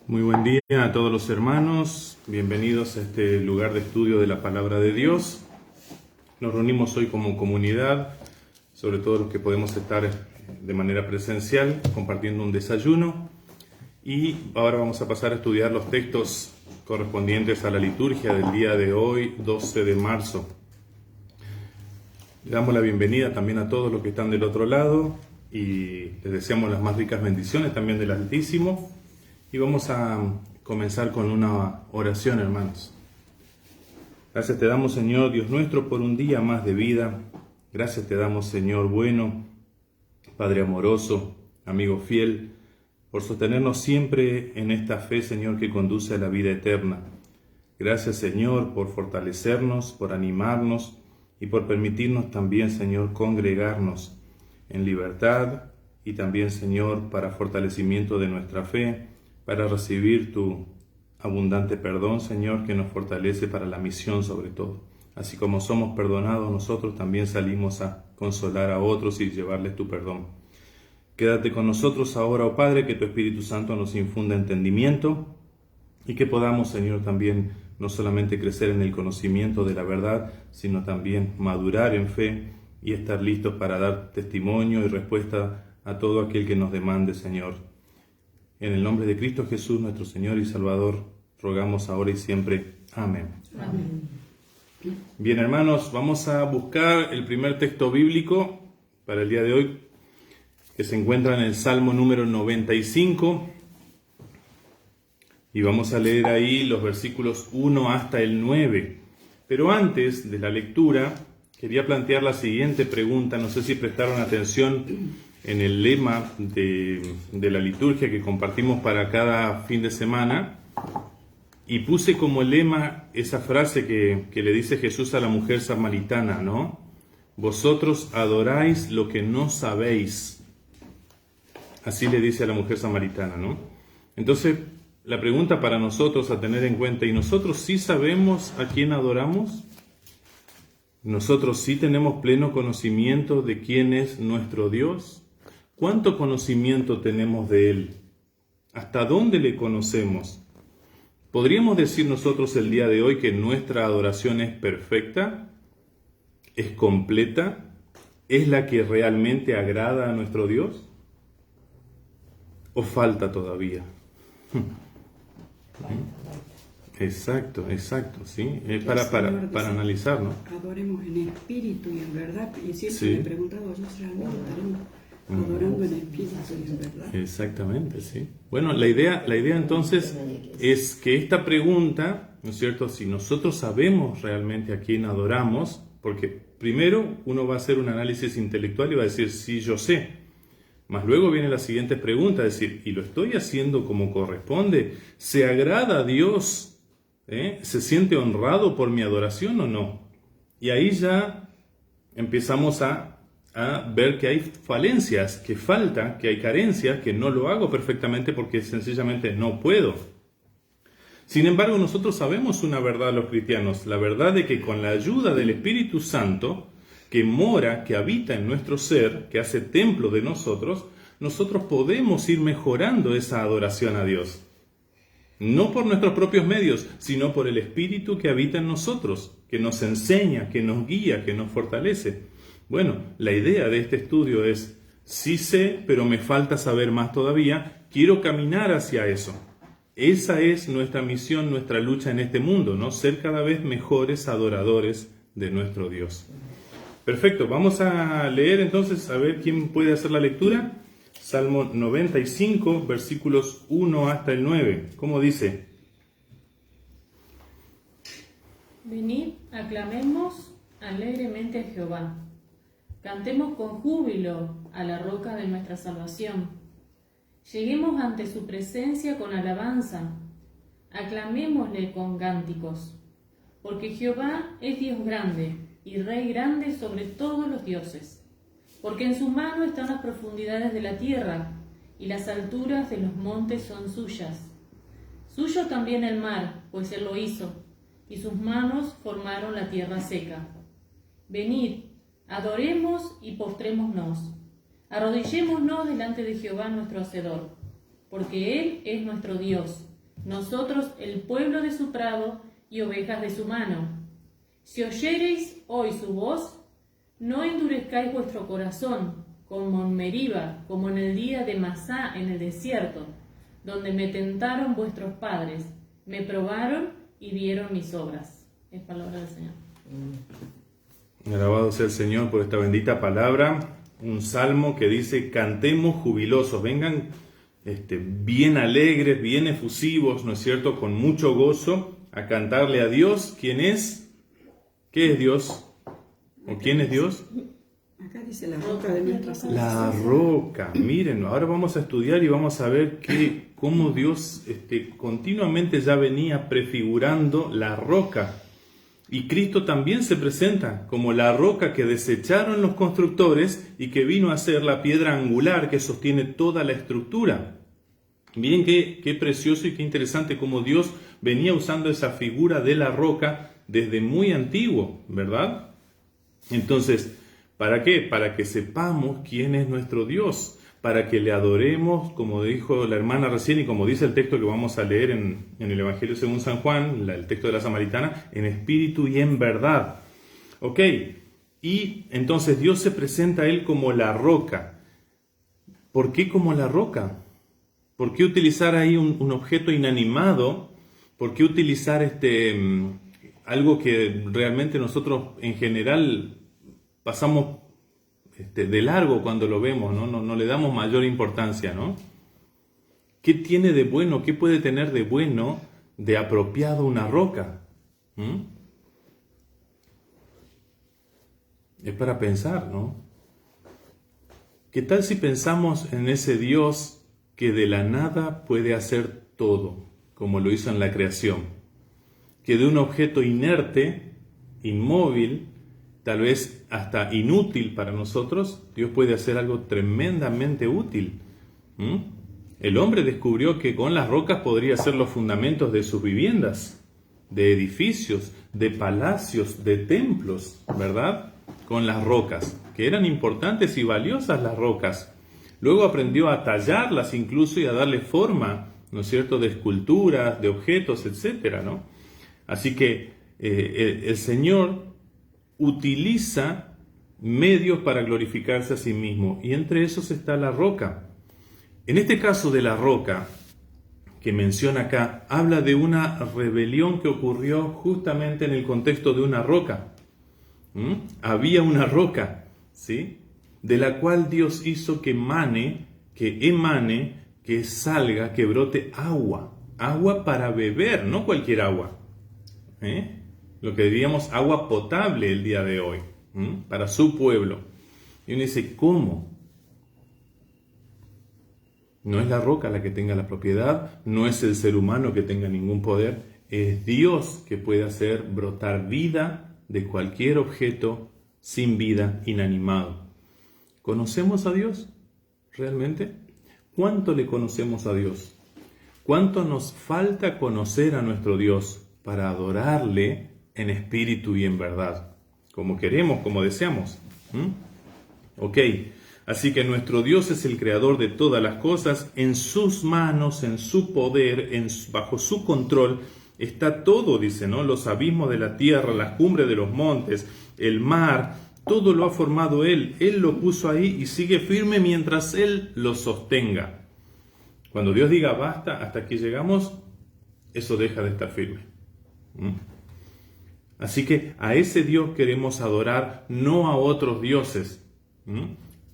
Muy buen día a todos los hermanos, bienvenidos a este lugar de estudio de la Palabra de Dios. Nos reunimos hoy como comunidad, sobre todo los que podemos estar de manera presencial, compartiendo un desayuno. Y ahora vamos a pasar a estudiar los textos correspondientes a la liturgia del día de hoy, 12 de marzo. Le damos la bienvenida también a todos los que están del otro lado y les deseamos las más ricas bendiciones también del Altísimo. Y vamos a comenzar con una oración, hermanos. Gracias te damos, Señor Dios nuestro, por un día más de vida. Gracias te damos, Señor bueno, Padre amoroso, amigo fiel, por sostenernos siempre en esta fe, Señor, que conduce a la vida eterna. Gracias, Señor, por fortalecernos, por animarnos y por permitirnos también, Señor, congregarnos en libertad y también, Señor, para fortalecimiento de nuestra fe, para recibir tu abundante perdón, Señor, que nos fortalece para la misión sobre todo. Así como somos perdonados, nosotros también salimos a consolar a otros y llevarles tu perdón. Quédate con nosotros ahora, oh Padre, que tu Espíritu Santo nos infunda entendimiento y que podamos, Señor, también no solamente crecer en el conocimiento de la verdad, sino también madurar en fe y estar listos para dar testimonio y respuesta a todo aquel que nos demande, Señor. En el nombre de Cristo Jesús, nuestro Señor y Salvador, rogamos ahora y siempre. Amén. Amén. Bien, hermanos, vamos a buscar el primer texto bíblico para el día de hoy, que se encuentra en el Salmo número 95. Y vamos a leer ahí los versículos 1 hasta el 9. Pero antes de la lectura, quería plantear la siguiente pregunta. No sé si prestaron atención en el lema de la liturgia que compartimos para cada fin de semana, y puse como lema esa frase que le dice Jesús a la mujer samaritana, ¿no? Vosotros adoráis lo que no sabéis. Así le dice a la mujer samaritana, ¿no? Entonces, la pregunta para nosotros a tener en cuenta, ¿y nosotros sí sabemos a quién adoramos? ¿Nosotros sí tenemos pleno conocimiento de quién es nuestro Dios? ¿Cuánto conocimiento tenemos de Él? ¿Hasta dónde le conocemos? ¿Podríamos decir nosotros el día de hoy que nuestra adoración es perfecta? ¿Es completa? ¿Es la que realmente agrada a nuestro Dios? ¿O falta todavía? Exacto, sí. Es para analizar, ¿no? Adoremos en espíritu y en verdad. Y siempre Sí. me he preguntado, ¿yo realmente estaremos adorando en espíritu y en verdad? Exactamente, sí. Bueno, la idea entonces es que esta pregunta, ¿no es cierto? Si nosotros sabemos realmente a quién adoramos, porque primero uno va a hacer un análisis intelectual y va a decir, sí, yo sé. Mas luego viene la siguiente pregunta, es decir, ¿y lo estoy haciendo como corresponde? ¿Se agrada a Dios? ¿Se siente honrado por mi adoración o no? Y ahí ya empezamos a ver que hay falencias, que falta, que hay carencias, que no lo hago perfectamente porque sencillamente no puedo. Sin embargo, nosotros sabemos una verdad los cristianos, la verdad de que con la ayuda del Espíritu Santo, que mora, que habita en nuestro ser, que hace templo de nosotros podemos ir mejorando esa adoración a Dios. No por nuestros propios medios, sino por el Espíritu que habita en nosotros, que nos enseña, que nos guía, que nos fortalece. Bueno, la idea de este estudio es, sí sé, pero me falta saber más todavía, quiero caminar hacia eso. Esa es nuestra misión, nuestra lucha en este mundo, ¿no? Ser cada vez mejores adoradores de nuestro Dios. Perfecto, vamos a leer entonces, a ver quién puede hacer la lectura. Salmo 95, versículos 1 hasta el 9. ¿Cómo dice? Venid, aclamemos alegremente a Jehová. Cantemos con júbilo a la roca de nuestra salvación. Lleguemos ante su presencia con alabanza. Aclamémosle con cánticos. Porque Jehová es Dios grande y Rey grande sobre todos los dioses. Porque en su mano están las profundidades de la tierra, y las alturas de los montes son suyas. Suyo también el mar, pues él lo hizo, y sus manos formaron la tierra seca. Venid, adoremos y postrémonos. Arrodillémonos delante de Jehová nuestro Hacedor, porque él es nuestro Dios, nosotros el pueblo de su prado y ovejas de su mano. Si oyereis hoy su voz, no endurezcáis vuestro corazón, como en Meriba, como en el día de Masá en el desierto, donde me tentaron vuestros padres, me probaron y vieron mis obras. Es palabra del Señor. Alabado sea el Señor por esta bendita palabra. Un salmo que dice: cantemos jubilosos, vengan bien alegres, bien efusivos, ¿no es cierto?, con mucho gozo, a cantarle a Dios. ¿Quién es? ¿Qué es Dios? ¿O quién es Dios? Acá dice la roca de nuestra salvación. La roca. Miren, ahora vamos a estudiar y vamos a ver cómo Dios continuamente ya venía prefigurando la roca. Y Cristo también se presenta como la roca que desecharon los constructores y que vino a ser la piedra angular que sostiene toda la estructura. Miren qué precioso y qué interesante cómo Dios venía usando esa figura de la roca desde muy antiguo, ¿verdad? Entonces, ¿para qué? Para que sepamos quién es nuestro Dios, para que le adoremos, como dijo la hermana recién y como dice el texto que vamos a leer en el Evangelio según San Juan, el texto de la Samaritana, en espíritu y en verdad. ¿Ok? Y entonces Dios se presenta a él como la roca. ¿Por qué como la roca? ¿Por qué utilizar ahí un objeto inanimado? ¿Por qué utilizar algo que realmente nosotros en general pasamos de largo cuando lo vemos, no le damos mayor importancia, ¿no? ¿Qué tiene de bueno? ¿Qué puede tener de bueno, de apropiado una roca? Es para pensar, ¿no? ¿Qué tal si pensamos en ese Dios que de la nada puede hacer todo, como lo hizo en la creación? Que de un objeto inerte, inmóvil, tal vez hasta inútil para nosotros, Dios puede hacer algo tremendamente útil. El hombre descubrió que con las rocas podría hacer los fundamentos de sus viviendas, de edificios, de palacios, de templos, ¿verdad? Con las rocas, que eran importantes y valiosas las rocas. Luego aprendió a tallarlas incluso y a darle forma, ¿no es cierto?, de esculturas, de objetos, etcétera, ¿no? Así que el Señor utiliza medios para glorificarse a sí mismo, y entre esos está la roca. En este caso de la roca que menciona acá, habla de una rebelión que ocurrió justamente en el contexto de una roca. Había una roca, ¿sí?, de la cual Dios hizo que emane, que salga, que brote agua para beber, no cualquier agua, lo que diríamos agua potable el día de hoy, para su pueblo. Y uno dice, ¿cómo? No es la roca la que tenga la propiedad, no es el ser humano que tenga ningún poder, es Dios que puede hacer brotar vida de cualquier objeto sin vida, inanimado. ¿Conocemos a Dios realmente? ¿Cuánto le conocemos a Dios? ¿Cuánto nos falta conocer a nuestro Dios para adorarle en espíritu y en verdad, como queremos, como deseamos? Ok, así que nuestro Dios es el creador de todas las cosas, en sus manos, en su poder, bajo su control está todo, dice, ¿no? Los abismos de la tierra, las cumbres de los montes, el mar, todo lo ha formado Él lo puso ahí y sigue firme mientras Él lo sostenga. Cuando Dios diga basta, hasta aquí llegamos, eso deja de estar firme. Así que a ese Dios queremos adorar, no a otros dioses.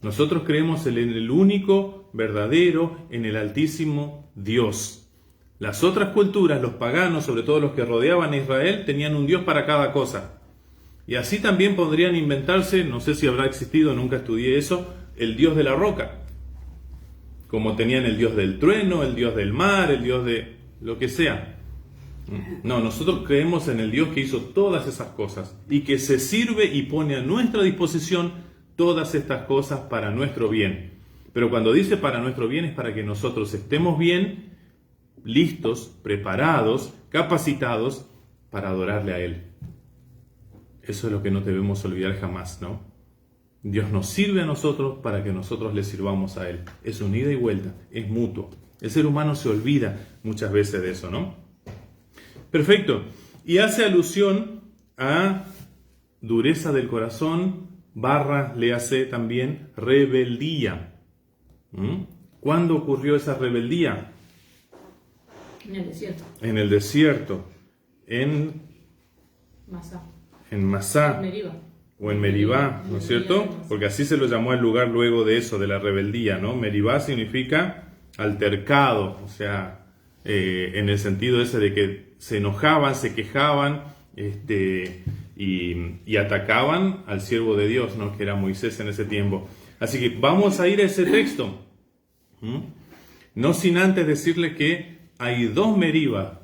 Nosotros creemos en el único, verdadero, en el altísimo Dios. Las otras culturas, los paganos, sobre todo los que rodeaban a Israel, tenían un Dios para cada cosa. Y así también podrían inventarse, no sé si habrá existido, nunca estudié eso, el Dios de la roca. Como tenían el Dios del trueno, el Dios del mar, el Dios de lo que sea. No, nosotros creemos en el Dios que hizo todas esas cosas y que se sirve y pone a nuestra disposición todas estas cosas para nuestro bien. Pero cuando dice para nuestro bien es para que nosotros estemos bien, listos, preparados, capacitados para adorarle a Él. Eso es lo que no debemos olvidar jamás, ¿no? Dios nos sirve a nosotros para que nosotros le sirvamos a Él. Es un ida y vuelta, es mutuo. El ser humano se olvida muchas veces de eso, ¿no? Perfecto. Y hace alusión a dureza del corazón, léase también, rebeldía. ¿Cuándo ocurrió esa rebeldía? En el desierto. En el desierto, en Masá. En Masá. Meribá. O en Meribá, ¿no es cierto? Porque así se lo llamó al lugar luego de eso, de la rebeldía, ¿no? Meribá significa altercado, o sea, en el sentido ese de que se enojaban, se quejaban, y atacaban al siervo de Dios, ¿no? Que era Moisés en ese tiempo. Así que vamos a ir a ese texto. No sin antes decirle que hay dos Meribá.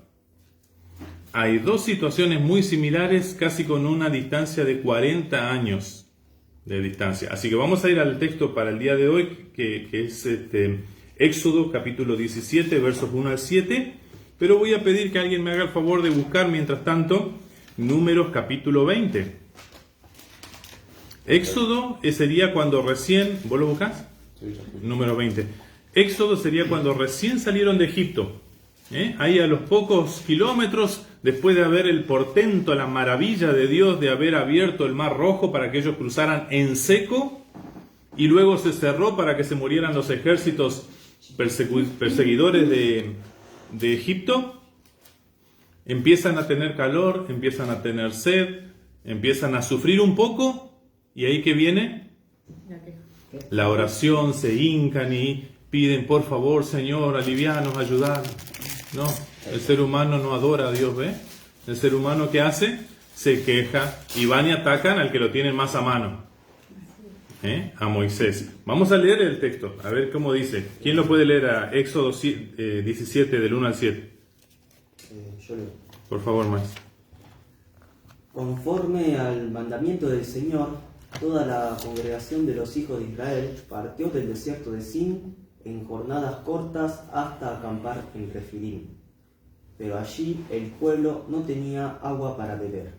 Hay dos situaciones muy similares, casi con una distancia de 40 años de distancia. Así que vamos a ir al texto para el día de hoy, que es Éxodo capítulo 17, versos 1 al 7. Pero voy a pedir que alguien me haga el favor de buscar, mientras tanto, Números capítulo 20. Éxodo sería cuando recién... ¿Vos lo buscás? Sí, Número 20. Éxodo sería cuando recién salieron de Egipto. Ahí a los pocos kilómetros, después de haber el portento, la maravilla de Dios de haber abierto el Mar Rojo para que ellos cruzaran en seco, y luego se cerró para que se murieran los ejércitos perseguidores de Egipto, empiezan a tener calor, empiezan a tener sed, empiezan a sufrir un poco, y ahí que viene la oración, se hincan y piden, por favor, Señor, alivianos, ayudanos. No, el ser humano no adora a Dios, ¿ve? El ser humano, ¿qué hace? Se queja y van y atacan al que lo tienen más a mano, a Moisés. Vamos a leer el texto, a ver cómo dice. ¿Quién lo puede leer? A Éxodo 17, del 1 al 7. Yo leo. Por favor, maestro. Conforme al mandamiento del Señor, toda la congregación de los hijos de Israel partió del desierto de Sin en jornadas cortas hasta acampar en Refidim. Pero allí el pueblo no tenía agua para beber.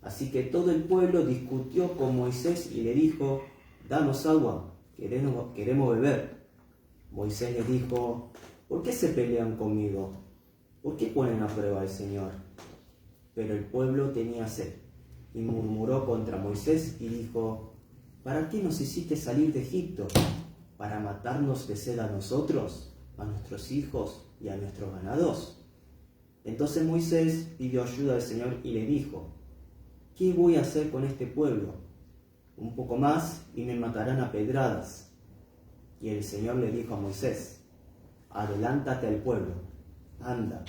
Así que todo el pueblo discutió con Moisés y le dijo: «Danos agua, queremos beber». Moisés les dijo: «¿Por qué se pelean conmigo? ¿Por qué ponen a prueba al Señor?». Pero el pueblo tenía sed y murmuró contra Moisés y dijo: «¿Para qué nos hiciste salir de Egipto? ¿Para matarnos de sed a nosotros, a nuestros hijos y a nuestros ganados?». Entonces Moisés pidió ayuda al Señor y le dijo: «¿Qué voy a hacer con este pueblo? Un poco más y me matarán a pedradas». Y el Señor le dijo a Moisés: «Adelántate al pueblo, anda,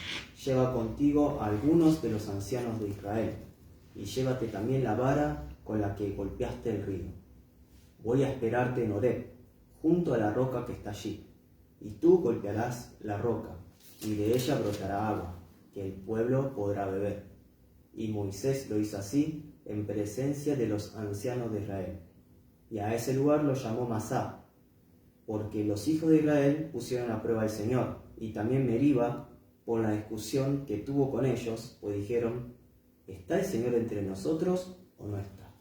lleva contigo a algunos de los ancianos de Israel, y llévate también la vara con la que golpeaste el río. Voy a esperarte en Horeb, junto a la roca que está allí, y tú golpearás la roca, y de ella brotará agua, que el pueblo podrá beber». Y Moisés lo hizo así en presencia de los ancianos de Israel. Y a ese lugar lo llamó Masá, porque los hijos de Israel pusieron a prueba al Señor, y también Meribá, por la discusión que tuvo con ellos, pues dijeron: ¿está el Señor entre nosotros o no está?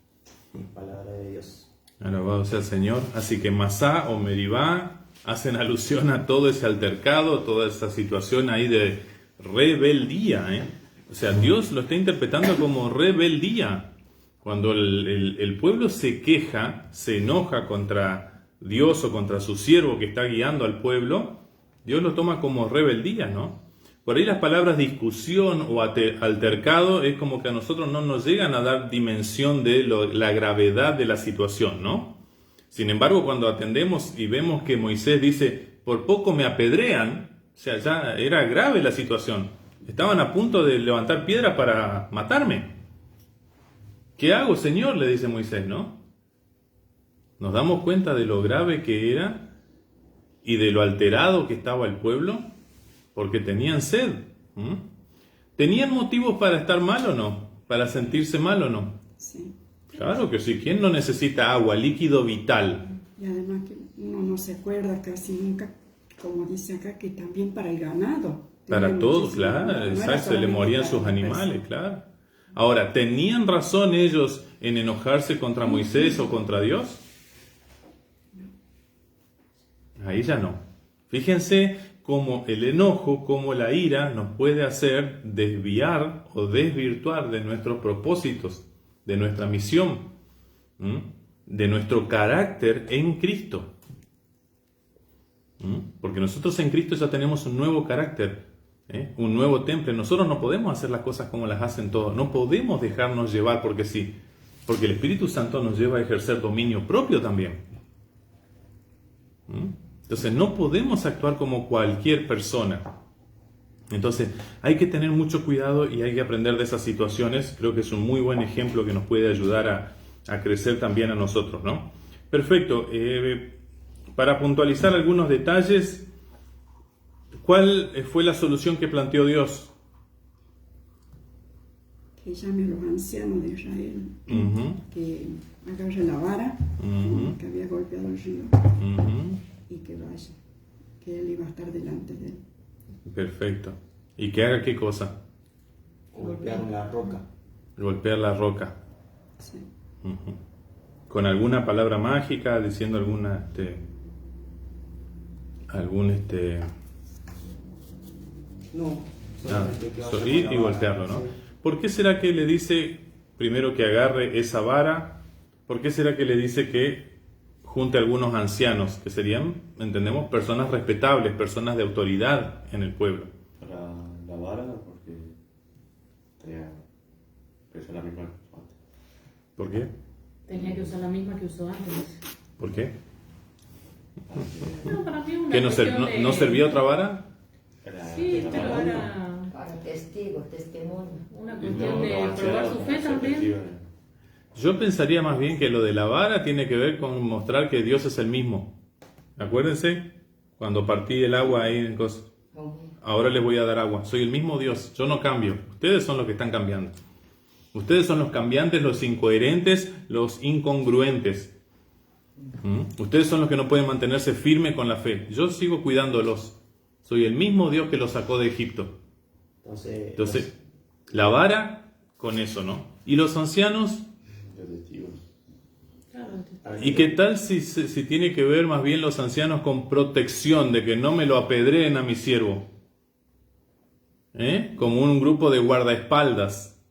Palabra de Dios. Alabado sea el Señor. Así que Masá o Meribá hacen alusión a todo ese altercado, toda esa situación ahí de rebeldía, O sea, Dios lo está interpretando como rebeldía. Cuando el pueblo se queja, se enoja contra Dios o contra su siervo que está guiando al pueblo, Dios lo toma como rebeldía, ¿no? Por ahí las palabras discusión o altercado es como que a nosotros no nos llegan a dar dimensión de la gravedad de la situación, ¿no? Sin embargo, cuando atendemos y vemos que Moisés dice: «Por poco me apedrean», o sea, ya era grave la situación. Estaban a punto de levantar piedras para matarme. «¿Qué hago, Señor?», le dice Moisés, ¿no? Nos damos cuenta de lo grave que era y de lo alterado que estaba el pueblo, porque tenían sed. ¿Tenían motivos para estar mal o no? ¿Para sentirse mal o no? Sí. Claro que sí. ¿Quién no necesita agua, líquido vital? Y además que uno no se acuerda casi nunca, como dice acá, que también para el ganado. Para todos, claro, exacto, se le morían sus animales, claro. Ahora, ¿tenían razón ellos en enojarse contra Moisés o contra Dios? Ahí ya no. Fíjense cómo el enojo, cómo la ira nos puede hacer desviar o desvirtuar de nuestros propósitos, de nuestra misión, de nuestro carácter en Cristo. Porque nosotros en Cristo ya tenemos un nuevo carácter, un nuevo temple. Nosotros no podemos hacer las cosas como las hacen todos. No podemos dejarnos llevar porque sí. Porque el Espíritu Santo nos lleva a ejercer dominio propio también. Entonces no podemos actuar como cualquier persona. Entonces hay que tener mucho cuidado y hay que aprender de esas situaciones. Creo que es un muy buen ejemplo que nos puede ayudar a crecer también a nosotros, ¿no? Perfecto. Para puntualizar algunos detalles, ¿cuál fue la solución que planteó Dios? Que llame a los ancianos de Israel, que agarre la vara que había golpeado el río y que vaya, que él iba a estar delante de él. Perfecto. ¿Y que haga qué cosa? Golpear la roca. Golpear la roca. Sí. Con alguna palabra mágica, diciendo alguna No, ir y golpearlo, ¿no? Sí. ¿Por qué será que le dice primero que agarre esa vara? ¿Por qué será que le dice que junte a algunos ancianos, que serían, entendemos, personas respetables, personas de autoridad en el pueblo? Para la vara, porque tenía que usar la misma que usó antes. ¿Por qué? Tenía que usar la misma que usó antes. ¿Por qué? No, para mí es una ¿Que no cuestión de- servía otra vara? Sí, pero era Para testigos, testimonio. una cuestión de probar su fe también. Yo pensaría más bien que lo de la vara tiene que ver con mostrar que Dios es el mismo. Acuérdense, cuando partí el agua ahí en cosas. Ahora les voy a dar agua. Soy el mismo Dios. Yo no cambio. Ustedes son los que están cambiando. Ustedes son los cambiantes, los incoherentes, los incongruentes. Ustedes son los que no pueden mantenerse firmes con la fe. Yo sigo cuidándolos. Soy el mismo Dios que los sacó de Egipto. Entonces, la vara con eso, ¿no? Y los ancianos, De testigos. Claro, ¿y qué tal si tiene que ver más bien los ancianos con protección, de que no me lo apedreen a mi siervo? Como un grupo de guardaespaldas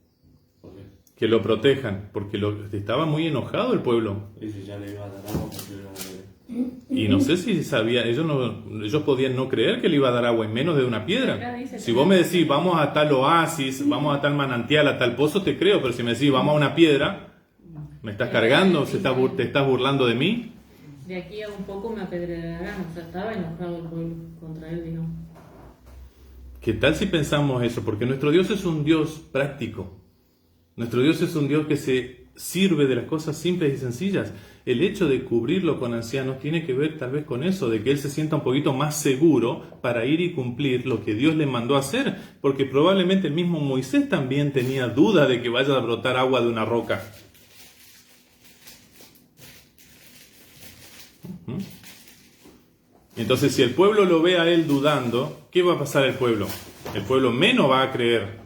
¿Por qué? que lo protejan, porque estaba muy enojado el pueblo. Y si ya le iba a dar agua, ¿por qué le iba a dar? Y no sé si sabía, ellos podían no creer que le iba a dar agua en menos de una piedra. Acá dice Si vos me decís, vamos a tal oasis, vamos a tal manantial, a tal pozo, te creo, pero si me decís, vamos a una piedra, ¿me estás cargando? ¿Te estás burlando de mí? de aquí a un poco me apedrearán. O sea, estaba enojado el pueblo contra él, digamos. ¿Qué tal si pensamos eso? Porque nuestro Dios es un Dios práctico. Nuestro Dios es un Dios que se sirve de las cosas simples y sencillas. El hecho de cubrirlo con ancianos tiene que ver tal vez con eso, de que él se sienta un poquito más seguro para ir y cumplir lo que Dios le mandó a hacer, porque probablemente el mismo Moisés también tenía duda de que vaya a brotar agua de una roca. Entonces, si el pueblo lo ve a él dudando, ¿qué va a pasar al pueblo? El pueblo menos va a creer.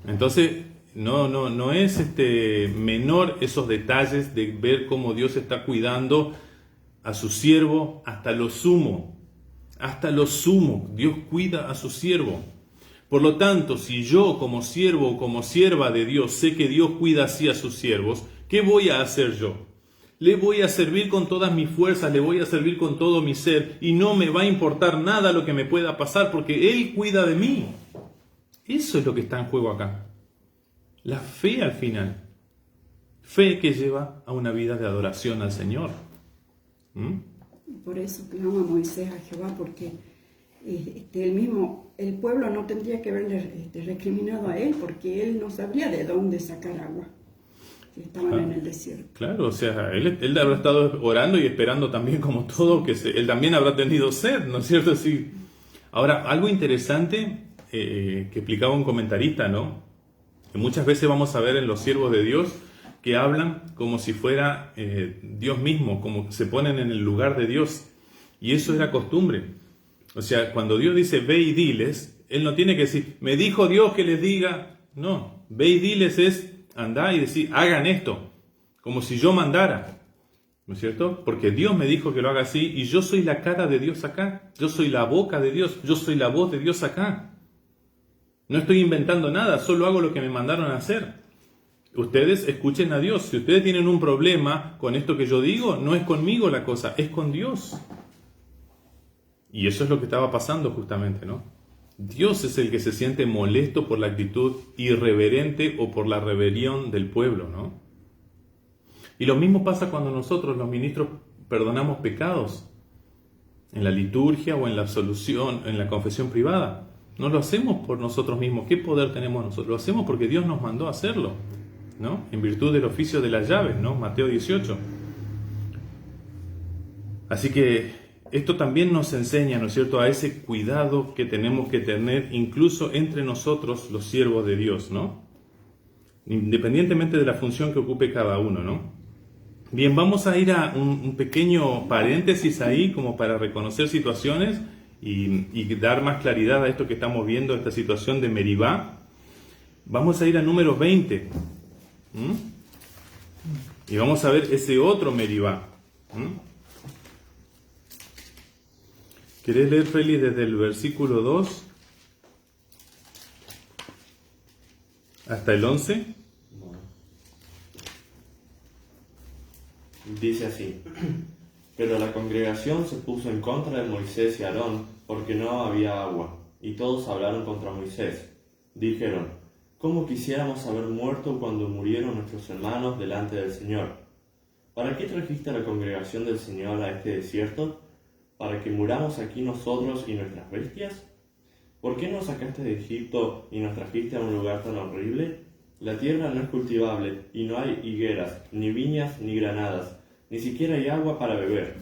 Entonces, no es menor esos detalles de ver cómo Dios está cuidando a su siervo hasta lo sumo. Hasta lo sumo, Dios cuida a su siervo. Por lo tanto, si yo como siervo o como sierva de Dios sé que Dios cuida así a sus siervos, ¿qué voy a hacer yo? Le voy a servir con todas mis fuerzas, le voy a servir con todo mi ser y no me va a importar nada lo que me pueda pasar porque Él cuida de mí. Eso es lo que está en juego acá. La fe al final. Fe que lleva a una vida de adoración al Señor. Por eso clama Moisés a Jehová, porque el pueblo no tendría que haberle recriminado a él, porque él no sabría de dónde sacar agua. Si estaban en el desierto. Claro, o sea, él habrá estado orando y esperando también como todo, él también habrá tenido sed, ¿no es cierto? Sí. Ahora, algo interesante que explicaba un comentarista, ¿no? Que muchas veces vamos a ver en los siervos de Dios que hablan como si fuera Dios mismo, como que se ponen en el lugar de Dios. Y eso era costumbre. O sea, cuando Dios dice ve y diles, Él no tiene que decir, me dijo Dios que les diga. No, ve y diles es andá y decir, hagan esto, como si yo mandara. ¿no es cierto? Porque Dios me dijo que lo haga así y yo soy la cara de Dios acá. Yo soy la boca de Dios. Yo soy la voz de Dios acá. No estoy inventando nada, solo hago lo que me mandaron a hacer. Ustedes escuchen a Dios. Si ustedes tienen un problema con esto que yo digo, no es conmigo la cosa, es con Dios. Y eso es lo que estaba pasando justamente, ¿no? Dios es el que se siente molesto por la actitud irreverente o por la rebelión del pueblo, ¿no? Y lo mismo pasa cuando nosotros, los ministros, perdonamos pecados en la liturgia o en la absolución, en la confesión privada. No lo hacemos por nosotros mismos. ¿Qué poder tenemos nosotros? Lo hacemos porque Dios nos mandó a hacerlo, ¿no? En virtud del oficio de las llaves, ¿no? Mateo 18. Así que esto también nos enseña, ¿no es cierto?, a ese cuidado que tenemos que tener incluso entre nosotros, los siervos de Dios, ¿no? Independientemente de la función que ocupe cada uno, ¿no? Bien, vamos a ir a un pequeño paréntesis ahí como para reconocer situaciones y dar más claridad a esto que estamos viendo, esta situación de Meribá. Vamos a ir a Números 20. Y vamos a ver ese otro Meribá. ¿Querés leer, Feli, desde el versículo 2 hasta el 11? Bueno. Dice así: Pero la congregación se puso en contra de Moisés y Aarón porque no había agua, y todos hablaron contra Moisés. Dijeron: ¿Cómo quisiéramos haber muerto cuando murieron nuestros hermanos delante del Señor? ¿Para qué trajiste a la congregación del Señor a este desierto? ¿Para que muramos aquí nosotros y nuestras bestias? ¿Por qué nos sacaste de Egipto y nos trajiste a un lugar tan horrible? La tierra no es cultivable y no hay higueras, ni viñas, ni granadas, ni siquiera hay agua para beber.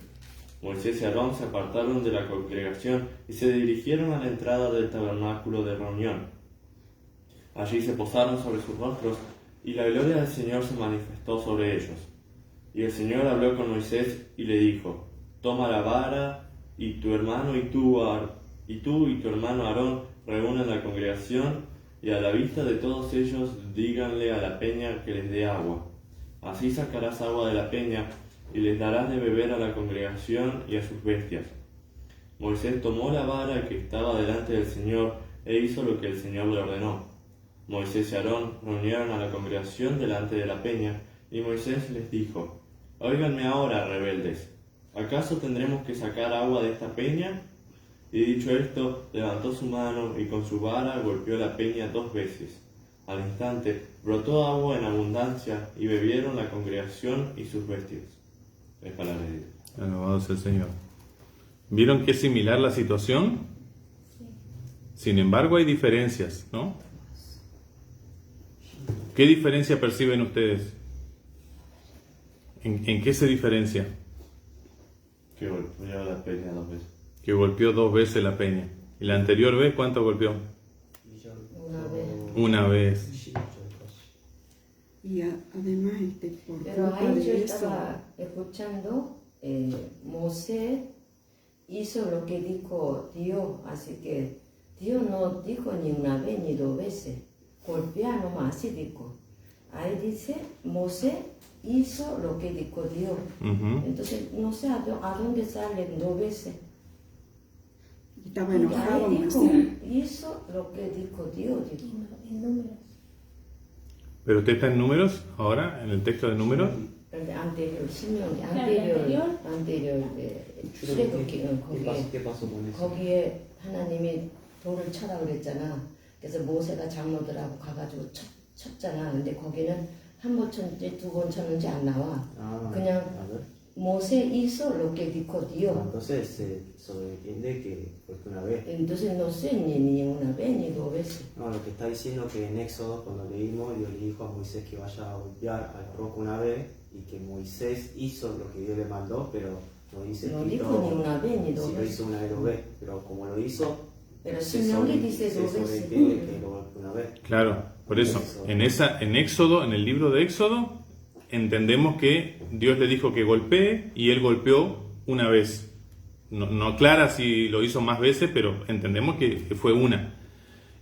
Moisés y Aarón se apartaron de la congregación y se dirigieron a la entrada del tabernáculo de reunión. Allí se posaron sobre sus rostros y la gloria del Señor se manifestó sobre ellos. Y el Señor habló con Moisés y le dijo: Toma la vara y tu hermano y tú y tu hermano Aarón reúnan la congregación y a la vista de todos ellos díganle a la peña que les dé agua. Así sacarás agua de la peña y les darás de beber a la congregación y a sus bestias. Moisés tomó la vara que estaba delante del Señor e hizo lo que el Señor le ordenó. Moisés y Aarón reunieron a la congregación delante de la peña y Moisés les dijo: Óiganme ahora, rebeldes. ¿Acaso tendremos que sacar agua de esta peña? Y dicho esto, levantó su mano y con su vara golpeó la peña 2 veces. Al instante, brotó agua en abundancia y bebieron la congregación y sus bestias. Es palabra de Dios. Alabado sea el Señor. ¿Vieron que es similar la situación? Sí. Sin embargo, hay diferencias, ¿no? ¿Qué diferencia perciben ustedes? ¿En qué se diferencia? Que golpeó la peña 2 veces. Que golpeó 2 veces la peña. ¿Y la anterior vez cuánto golpeó? Una vez. Una vez. Y además, por Pero culpa ahí yo de eso, estaba escuchando, Moisés hizo lo que dijo Dios, así que Dios no dijo ni una vez ni 2 veces, golpea nomás, así dijo. Ahí dice, Moisés hizo lo que dijo Dios. Entonces, no sé a dónde salen 2 veces. estaba Ahí enojado. dijo, Moisés. hizo lo que dijo Dios, dijo. En números. ¿Pero usted está en Números ahora? ¿En el texto de Números? El anterior, ¿Qué pasó con eso? 거기에 하나님이 돌을 쳐라 그랬잖아. 그래서 모세가 장로들하고 가가지고 쳤잖아. 근데 거기는 한 번 쳤는지 2번 쳤는지 안 나와. 그냥 A ver. Moisés hizo lo que dijo Dios. Entonces se sobreentiende que fue una vez. Entonces no sé ni una vez ni 2 veces. No, lo que está diciendo que en Éxodo, cuando leímos, Dios le dijo a Moisés que vaya a golpear a la roca una vez y que Moisés hizo lo que Dios le mandó, pero no dice No que dijo ni una vez ni 2 si lo veces. hizo una vez, 2 veces, pero como lo hizo, Pero se si no le dice 2 veces. sobreentiende que lo golpeó una vez. Claro, por eso, en Éxodo, en el libro de Éxodo, entendemos que Dios le dijo que golpee y él golpeó una vez. No aclara si lo hizo más veces, pero entendemos que fue una.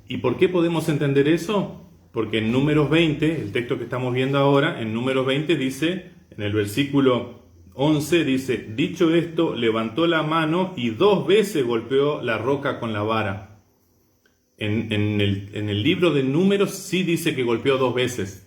¿Y por qué podemos entender eso? Porque en Números 20, el texto que estamos viendo ahora, en Números 20 dice, en el versículo 11 dice, dicho esto, levantó la mano y 2 veces golpeó la roca con la vara. En el libro de Números sí dice que golpeó 2 veces.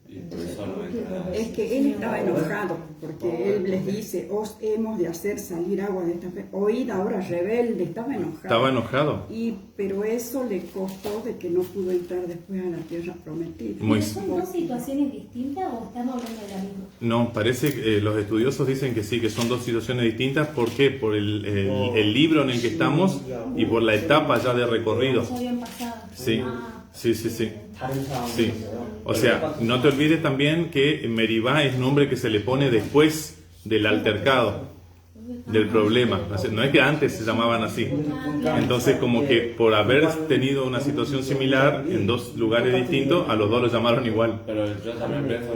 Y por eso no entra. Es que él estaba enojado, porque él les dice, os hemos de hacer salir agua de esta fe. Oíd ahora, rebelde, estaba enojado. Estaba enojado. Pero eso le costó de que no pudo entrar después a la tierra prometida. Muy- ¿Son dos situaciones distintas o estamos hablando de la misma? No, parece que los estudiosos dicen que sí, que son 2 situaciones distintas. ¿Por qué? Por el libro en el que estamos y por la etapa ya de recorrido. Ya habían pasado. Sí, sí, sí, sí. 다른 Sí. 상황에서요. O sea, no te olvides también que Meribá es nombre que se le pone después del altercado, del problema. No es que antes se llamaban así. Entonces, como que por haber tenido una situación similar en 2 lugares distintos, a los 2 los llamaron igual. Pero yo también pienso,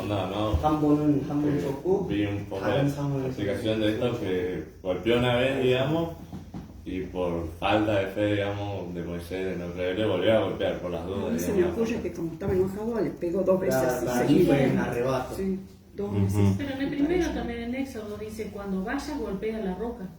onda, ¿no? 한 번은 한 번 줬고 Vi un poco 다른 de 상황에서 explicación de esto que golpeó una vez, digamos, y por falta de fe, digamos, de Moisés de no creerle, volvió a golpear por las A dudas. mí se me digamos. ocurre que como estaba enojado, le pegó 2 veces allí fue en seguidas. arrebato. Sí, 2 veces. Ujú. Pero en el primero también en Éxodo dice, cuando vaya golpea la roca.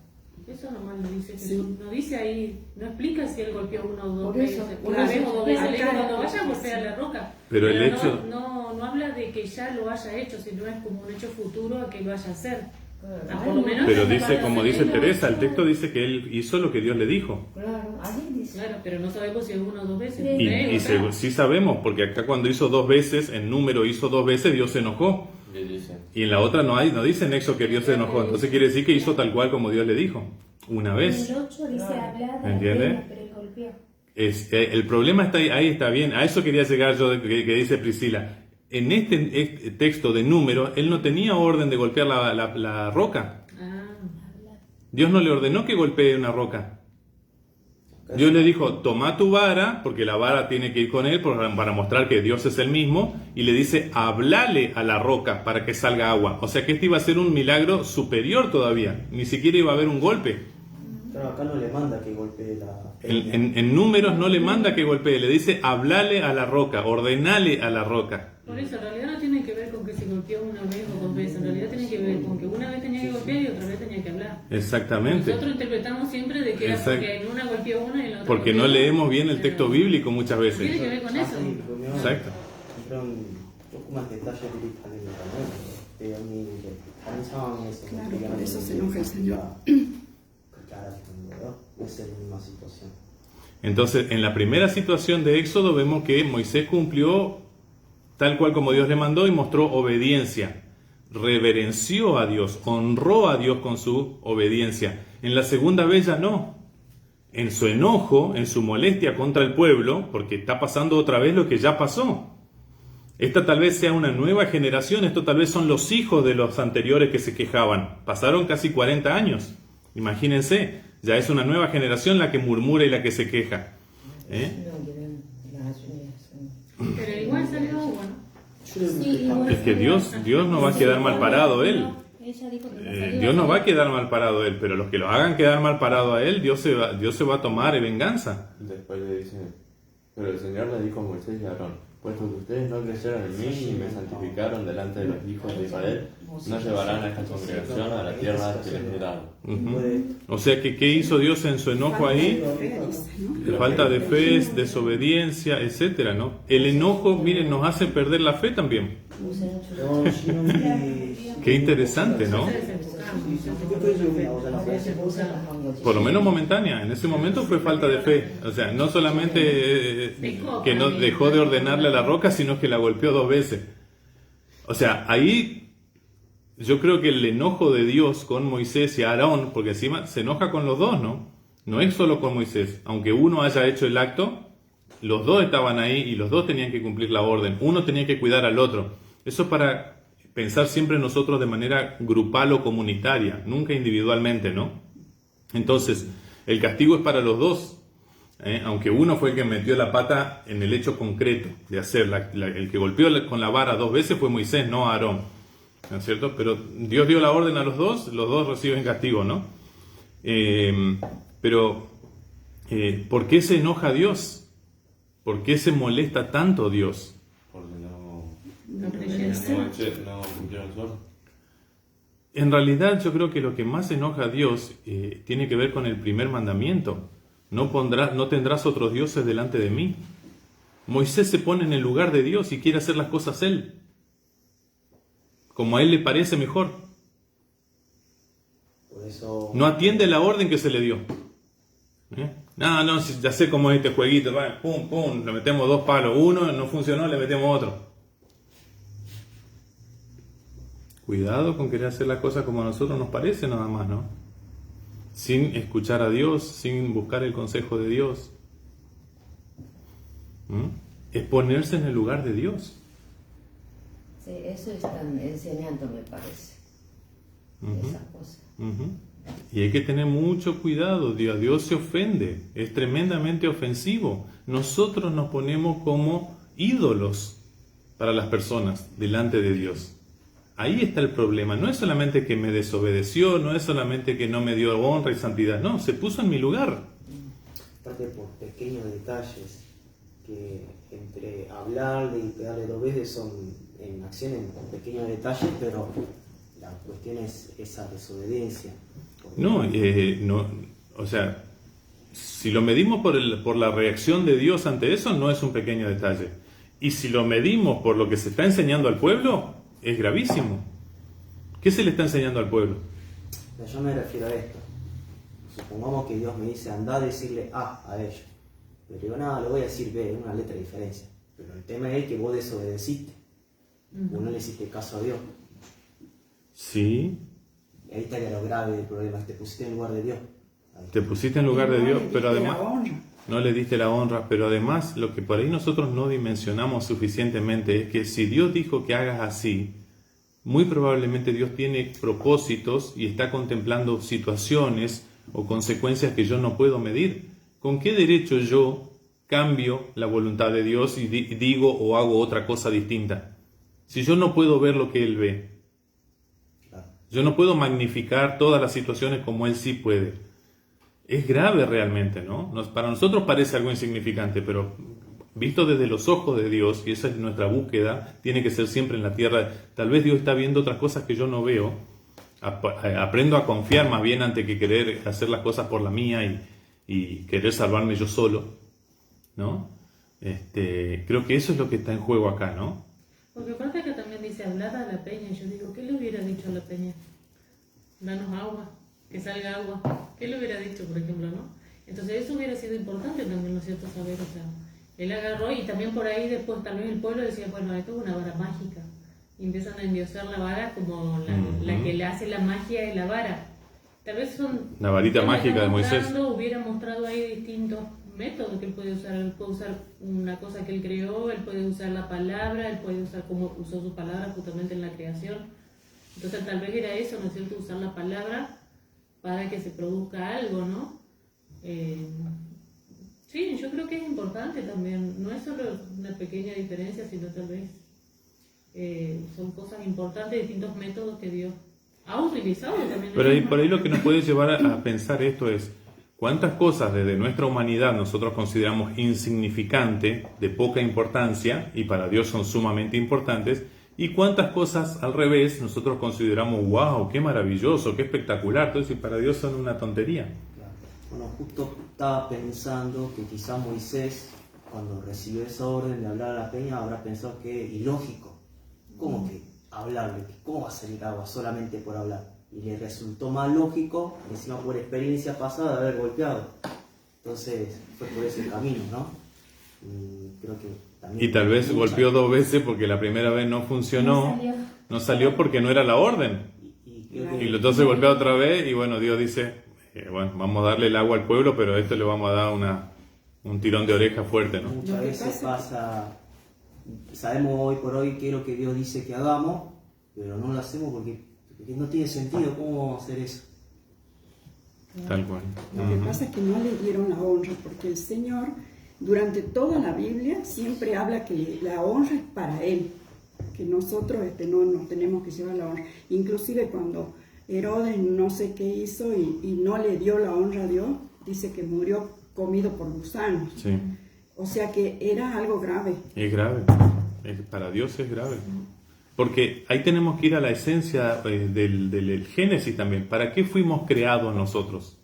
Eso nomás lo dice Jesús. No dice ahí, no explica si él golpeó 1 o 2 Por veces. eso, Una claro. vez o 2 veces. Le dice, Acá- cuando vaya golpea la roca. Pero el no, hecho- no habla de que ya lo haya hecho, sino es como un hecho futuro a que lo vaya a hacer. Claro. Por lo menos Pero en la dice, palabra como de dice Dios. Teresa, el texto dice que él hizo lo que Dios le dijo. Claro, ahí dice. Claro, pero no sabemos si es 1 o 2 veces. Y, ¿Ves? O sea, sí sabemos, porque acá cuando hizo 2 veces, en número hizo 2 veces, Dios se enojó. Y dice, Y en la otra no dice en Éxodo que Dios se enojó. Entonces quiere decir que hizo tal cual como Dios le dijo. Una vez. El 8 dice hablar de ¿Entiende? pena, pero él golpeó. El problema está ahí está bien. A eso quería llegar yo, que dice Priscila. En este texto de número, él no tenía orden de golpear la roca. Dios no le ordenó que golpee una roca. Dios le dijo, toma tu vara, porque la vara tiene que ir con él para mostrar que Dios es el mismo, y le dice, hablale a la roca para que salga agua. O sea que este iba a ser un milagro superior todavía, ni siquiera iba a haber un golpe. Claro, acá no le manda que golpee la En números no le manda que golpee, le dice, hablale a la roca, ordenale a la roca. Por eso, en realidad no tiene que ver con que se golpeó 1 vez o 2 veces. En realidad tiene que ver con que una vez tenía que golpear y otra vez tenía que hablar. Exactamente. Nosotros interpretamos siempre de que era Exacto. porque en una golpeó una y en la otra Porque no golpeó leemos otra. bien el texto bíblico muchas Tiene veces. que ver con eso. Exacto. 그런 조그만 데타들이 다르니까요. 내용이 이제 다른 상황에서 Claro, 어떻게 por eso 하는지 se enoja el Señor. 그렇게 알아주는 거예요. esa es la misma situación. Entonces, en la primera situación de Éxodo vemos que Moisés cumplió tal cual como Dios le mandó y mostró obediencia. Reverenció a Dios, honró a Dios con su obediencia. En la segunda vez ya no. En su enojo, en su molestia contra el pueblo, porque está pasando otra vez lo que ya pasó. Esta tal vez sea una nueva generación, esto tal vez son los hijos de los anteriores que se quejaban. Pasaron casi 40 años. Imagínense, ya es una nueva generación la que murmura y la que se queja. ¿Eh? Pero igual salió agua, ¿no? Sí, igual Es que Dios no va a quedar mal parado él. Ella dijo que no salía. Dios no va a quedar mal parado él, pero los que lo hagan quedar mal parado a él, Dios se va a tomar venganza. después le dice, pero el Señor le dijo a Moisés y a Aarón, puesto que ustedes no creyeron en mí y me santificaron delante de los hijos de Israel, no llevarán a esta congregación a la tierra que les he dado. O sea que, ¿qué hizo Dios en su enojo ahí? Falta de fe, desobediencia, etcétera, ¿no? El enojo, miren, nos hace perder la fe también. Qué interesante, ¿no? Por lo menos momentánea. En ese momento fue falta de fe. O sea, no solamente que no dejó de ordenarle a la roca, sino que la golpeó 2 veces. O sea, ahí yo creo que el enojo de Dios con Moisés y Aarón, porque encima se enoja con los dos, ¿no? No es solo con Moisés. Aunque uno haya hecho el acto, los dos estaban ahí y los dos tenían que cumplir la orden. Uno tenía que cuidar al otro. Eso es para pensar siempre nosotros de manera grupal o comunitaria, nunca individualmente, ¿no? Entonces, el castigo es para los dos, aunque uno fue el que metió la pata en el hecho concreto de hacer. El que golpeó con la vara 2 veces fue Moisés, no Aarón, ¿no es cierto? Pero Dios dio la orden a los dos reciben castigo, ¿no? Pero, ¿por qué se enoja Dios? ¿Por qué se molesta tanto Dios? Porque no No creyeron. cumplieron su orden. En realidad yo creo que lo que más enoja a Dios tiene que ver con el primer mandamiento. No tendrás otros dioses delante de mí. Moisés se pone en el lugar de Dios y quiere hacer las cosas él, como a él le parece mejor. Por eso... No atiende la orden que se le dio. No, ya sé cómo es este jueguito. Va, pum, pum, le metemos 2 palos. Uno no funcionó, le metemos otro. Cuidado con querer hacer las cosas como a nosotros nos parece nada más, ¿no? Sin escuchar a Dios, sin buscar el consejo de Dios. Es ponerse en el lugar de Dios. Sí, eso están enseñando, me parece. Esa cosa. Y hay que tener mucho cuidado. Dios se ofende, es tremendamente ofensivo. Nosotros nos ponemos como ídolos para las personas delante de Dios. Ahí está el problema. No es solamente que me desobedeció, no es solamente que no me dio honra y santidad. No, se puso en mi lugar. Aparte por pequeños detalles que entre hablarle y pegarle 2 veces son en acciones pequeños detalles, pero la cuestión es esa desobediencia. No, o sea, si lo medimos por la reacción de Dios ante eso, no es un pequeño detalle. Y si lo medimos por lo que se está enseñando al pueblo, es gravísimo. ¿Qué se le está enseñando al pueblo? Yo me refiero a esto. Supongamos que Dios me dice, anda a decirle A ellos. Pero digo, nada, le voy a decir B, una letra de diferencia. Pero el tema es que vos desobedeciste. Vos no le hiciste caso a Dios. Sí. Ahí estaría lo grave del problema, te pusiste en lugar de Dios. Te pusiste en lugar de Dios, pero además No no le diste la honra, pero además lo que por ahí nosotros no dimensionamos suficientemente es que si Dios dijo que hagas así, muy probablemente Dios tiene propósitos y está contemplando situaciones o consecuencias que yo no puedo medir. ¿Con qué derecho yo cambio la voluntad de Dios y digo o hago otra cosa distinta? Si yo no puedo ver lo que Él ve. Yo no puedo magnificar todas las situaciones como Él sí puede. Es grave realmente, ¿no? Para nosotros parece algo insignificante, pero visto desde los ojos de Dios, y esa es nuestra búsqueda, tiene que ser siempre en la tierra. Tal vez Dios está viendo otras cosas que yo no veo. Aprendo a confiar más bien antes que querer hacer las cosas por la mía y querer salvarme yo solo, ¿no? Creo que eso es lo que está en juego acá, ¿no? Porque aparte que también dice hablar a la peña, yo digo, ¿qué le hubiera dicho a la peña? Danos agua, que salga agua. ¿Qué le hubiera dicho, por ejemplo, no? Entonces eso hubiera sido importante también, ¿no es cierto? Saber, o sea, él agarró y también por ahí después también el pueblo decía, bueno, esto es una vara mágica. Y empiezan a endiosar la vara como la que le hace la magia de la vara. Tal vez son... La varita mágica de Moisés. Hubiera mostrado ahí distintos métodos que él puede usar. Él puede usar una cosa que él creó, él puede usar la palabra, él puede usar como usó su palabra justamente en la creación. Entonces tal vez era eso, ¿no es cierto? Usar la palabra para que se produzca algo, ¿no? Sí, yo creo que es importante también. No es solo una pequeña diferencia, sino tal vez son cosas importantes, distintos métodos que Dios ha utilizado también. Pero por ahí lo que nos puede llevar a pensar esto es cuántas cosas desde nuestra humanidad nosotros consideramos insignificantes, de poca importancia, y para Dios son sumamente importantes, y cuántas cosas al revés nosotros consideramos wow, qué maravilloso, qué espectacular, entonces para Dios son una tontería. Bueno, justo estaba pensando que quizá Moisés, cuando recibió esa orden de hablar a la peña, habrá pensado que es ilógico. ¿Cómo que hablarle? ¿Cómo va a salir agua solamente por hablar? Y le resultó más lógico, encima por experiencia pasada, de haber golpeado. Entonces fue por ese camino, ¿no? Y creo que también... Y tal vez golpeó 2 veces porque la primera vez no funcionó, no salió porque no era la orden. Y entonces golpeó otra vez y bueno, Dios dice, bueno, vamos a darle el agua al pueblo, pero a esto le vamos a dar un tirón de oreja fuerte, ¿no? Muchas veces pasa, sabemos hoy por hoy qué es lo que Dios dice que hagamos, pero no lo hacemos porque no tiene sentido. ¿Cómo vamos a hacer eso? Tal cual. Lo que pasa es que no le dieron la honra, porque el Señor, durante toda la Biblia, siempre habla que la honra es para Él, que nosotros no nos tenemos que llevar la honra. Inclusive cuando Herodes no sé qué hizo y no le dio la honra a Dios, dice que murió comido por gusanos. Sí. O sea que era algo grave. Es grave. Para Dios es grave. Porque ahí tenemos que ir a la esencia del Génesis también. ¿Para qué fuimos creados nosotros?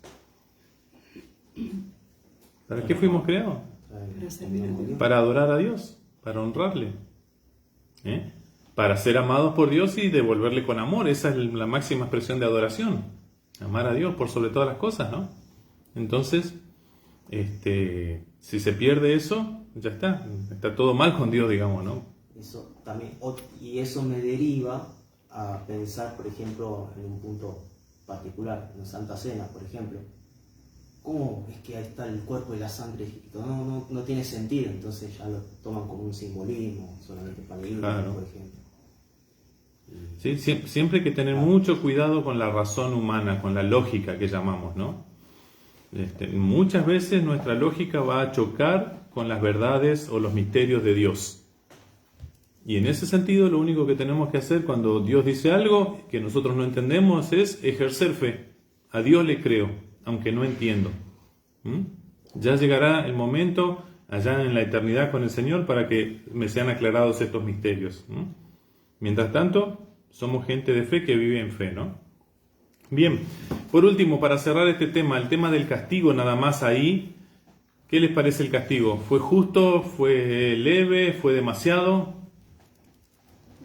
¿Para qué fuimos creados? Para servir a Dios. Para adorar a Dios, para honrarle, para ser amados por Dios y devolverle con amor. Esa es la máxima expresión de adoración, amar a Dios por sobre todas las cosas, ¿no? Entonces, si se pierde eso, ya está todo mal con Dios, digamos, ¿no? Eso también, y eso me deriva a pensar, por ejemplo, en un punto particular, en Santa Cena, por ejemplo. ¿Cómo es que ahí está el cuerpo y la sangre? No tiene sentido, entonces ya lo toman como un simbolismo, solamente para el Claro. por ejemplo. Sí, siempre hay que tener mucho cuidado con la razón humana, con la lógica que llamamos, ¿no? Muchas veces nuestra lógica va a chocar con las verdades o los misterios de Dios. Y en ese sentido lo único que tenemos que hacer cuando Dios dice algo que nosotros no entendemos es ejercer fe. A Dios le creo, aunque no entiendo. Ya llegará el momento allá en la eternidad con el Señor para que me sean aclarados estos misterios. Mientras tanto, somos gente de fe que vive en fe, ¿no? Bien, por último, para cerrar este tema, el tema del castigo nada más ahí, ¿qué les parece el castigo? ¿Fue justo? ¿Fue leve? ¿Fue demasiado?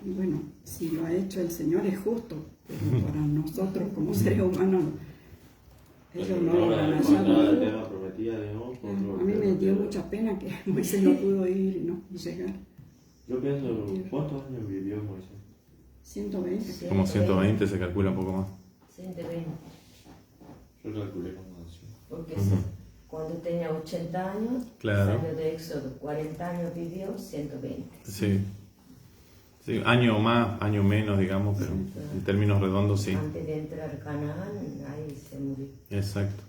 Y bueno, si lo ha hecho el Señor es justo, pero para nosotros como seres humanos, ellos no lo Ahora, van a con la hacer. tierra prometida, digamos, por lo A mí que- me dio mucha pena que Moisés no pudo ir y llegar. Yo pienso, ¿cuántos años vivió Moisés? 120. Como 120 se calcula un poco más. 120. Yo calculé como así. Porque cuando tenía 80 años, Claro. salió de Éxodo, 40 años vivió, 120. Sí. Sí, año más, año menos, digamos, pero en términos redondos sí. Antes de entrar a Canaán, ahí se murió. Exacto.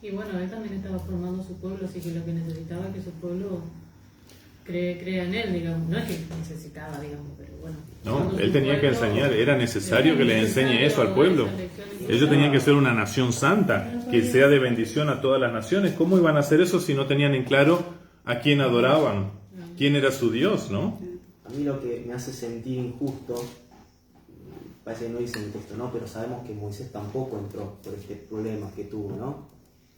Y bueno, él también estaba formando su pueblo, así que lo que necesitaba es que su pueblo crea en él, digamos. No es que necesitaba, digamos, pero bueno. No, Cuando él su tenía que pueblo- enseñar, era necesario que le enseñe eso al pueblo. Ellos tenían que ser una nación santa, que sea de bendición a todas las naciones. ¿Cómo iban a hacer eso si no tenían en claro a quién adoraban? ¿Quién era su Dios, no? A mí lo que me hace sentir injusto, parece que no dice en el texto, ¿no? Pero sabemos que Moisés tampoco entró por este problema que tuvo, ¿no?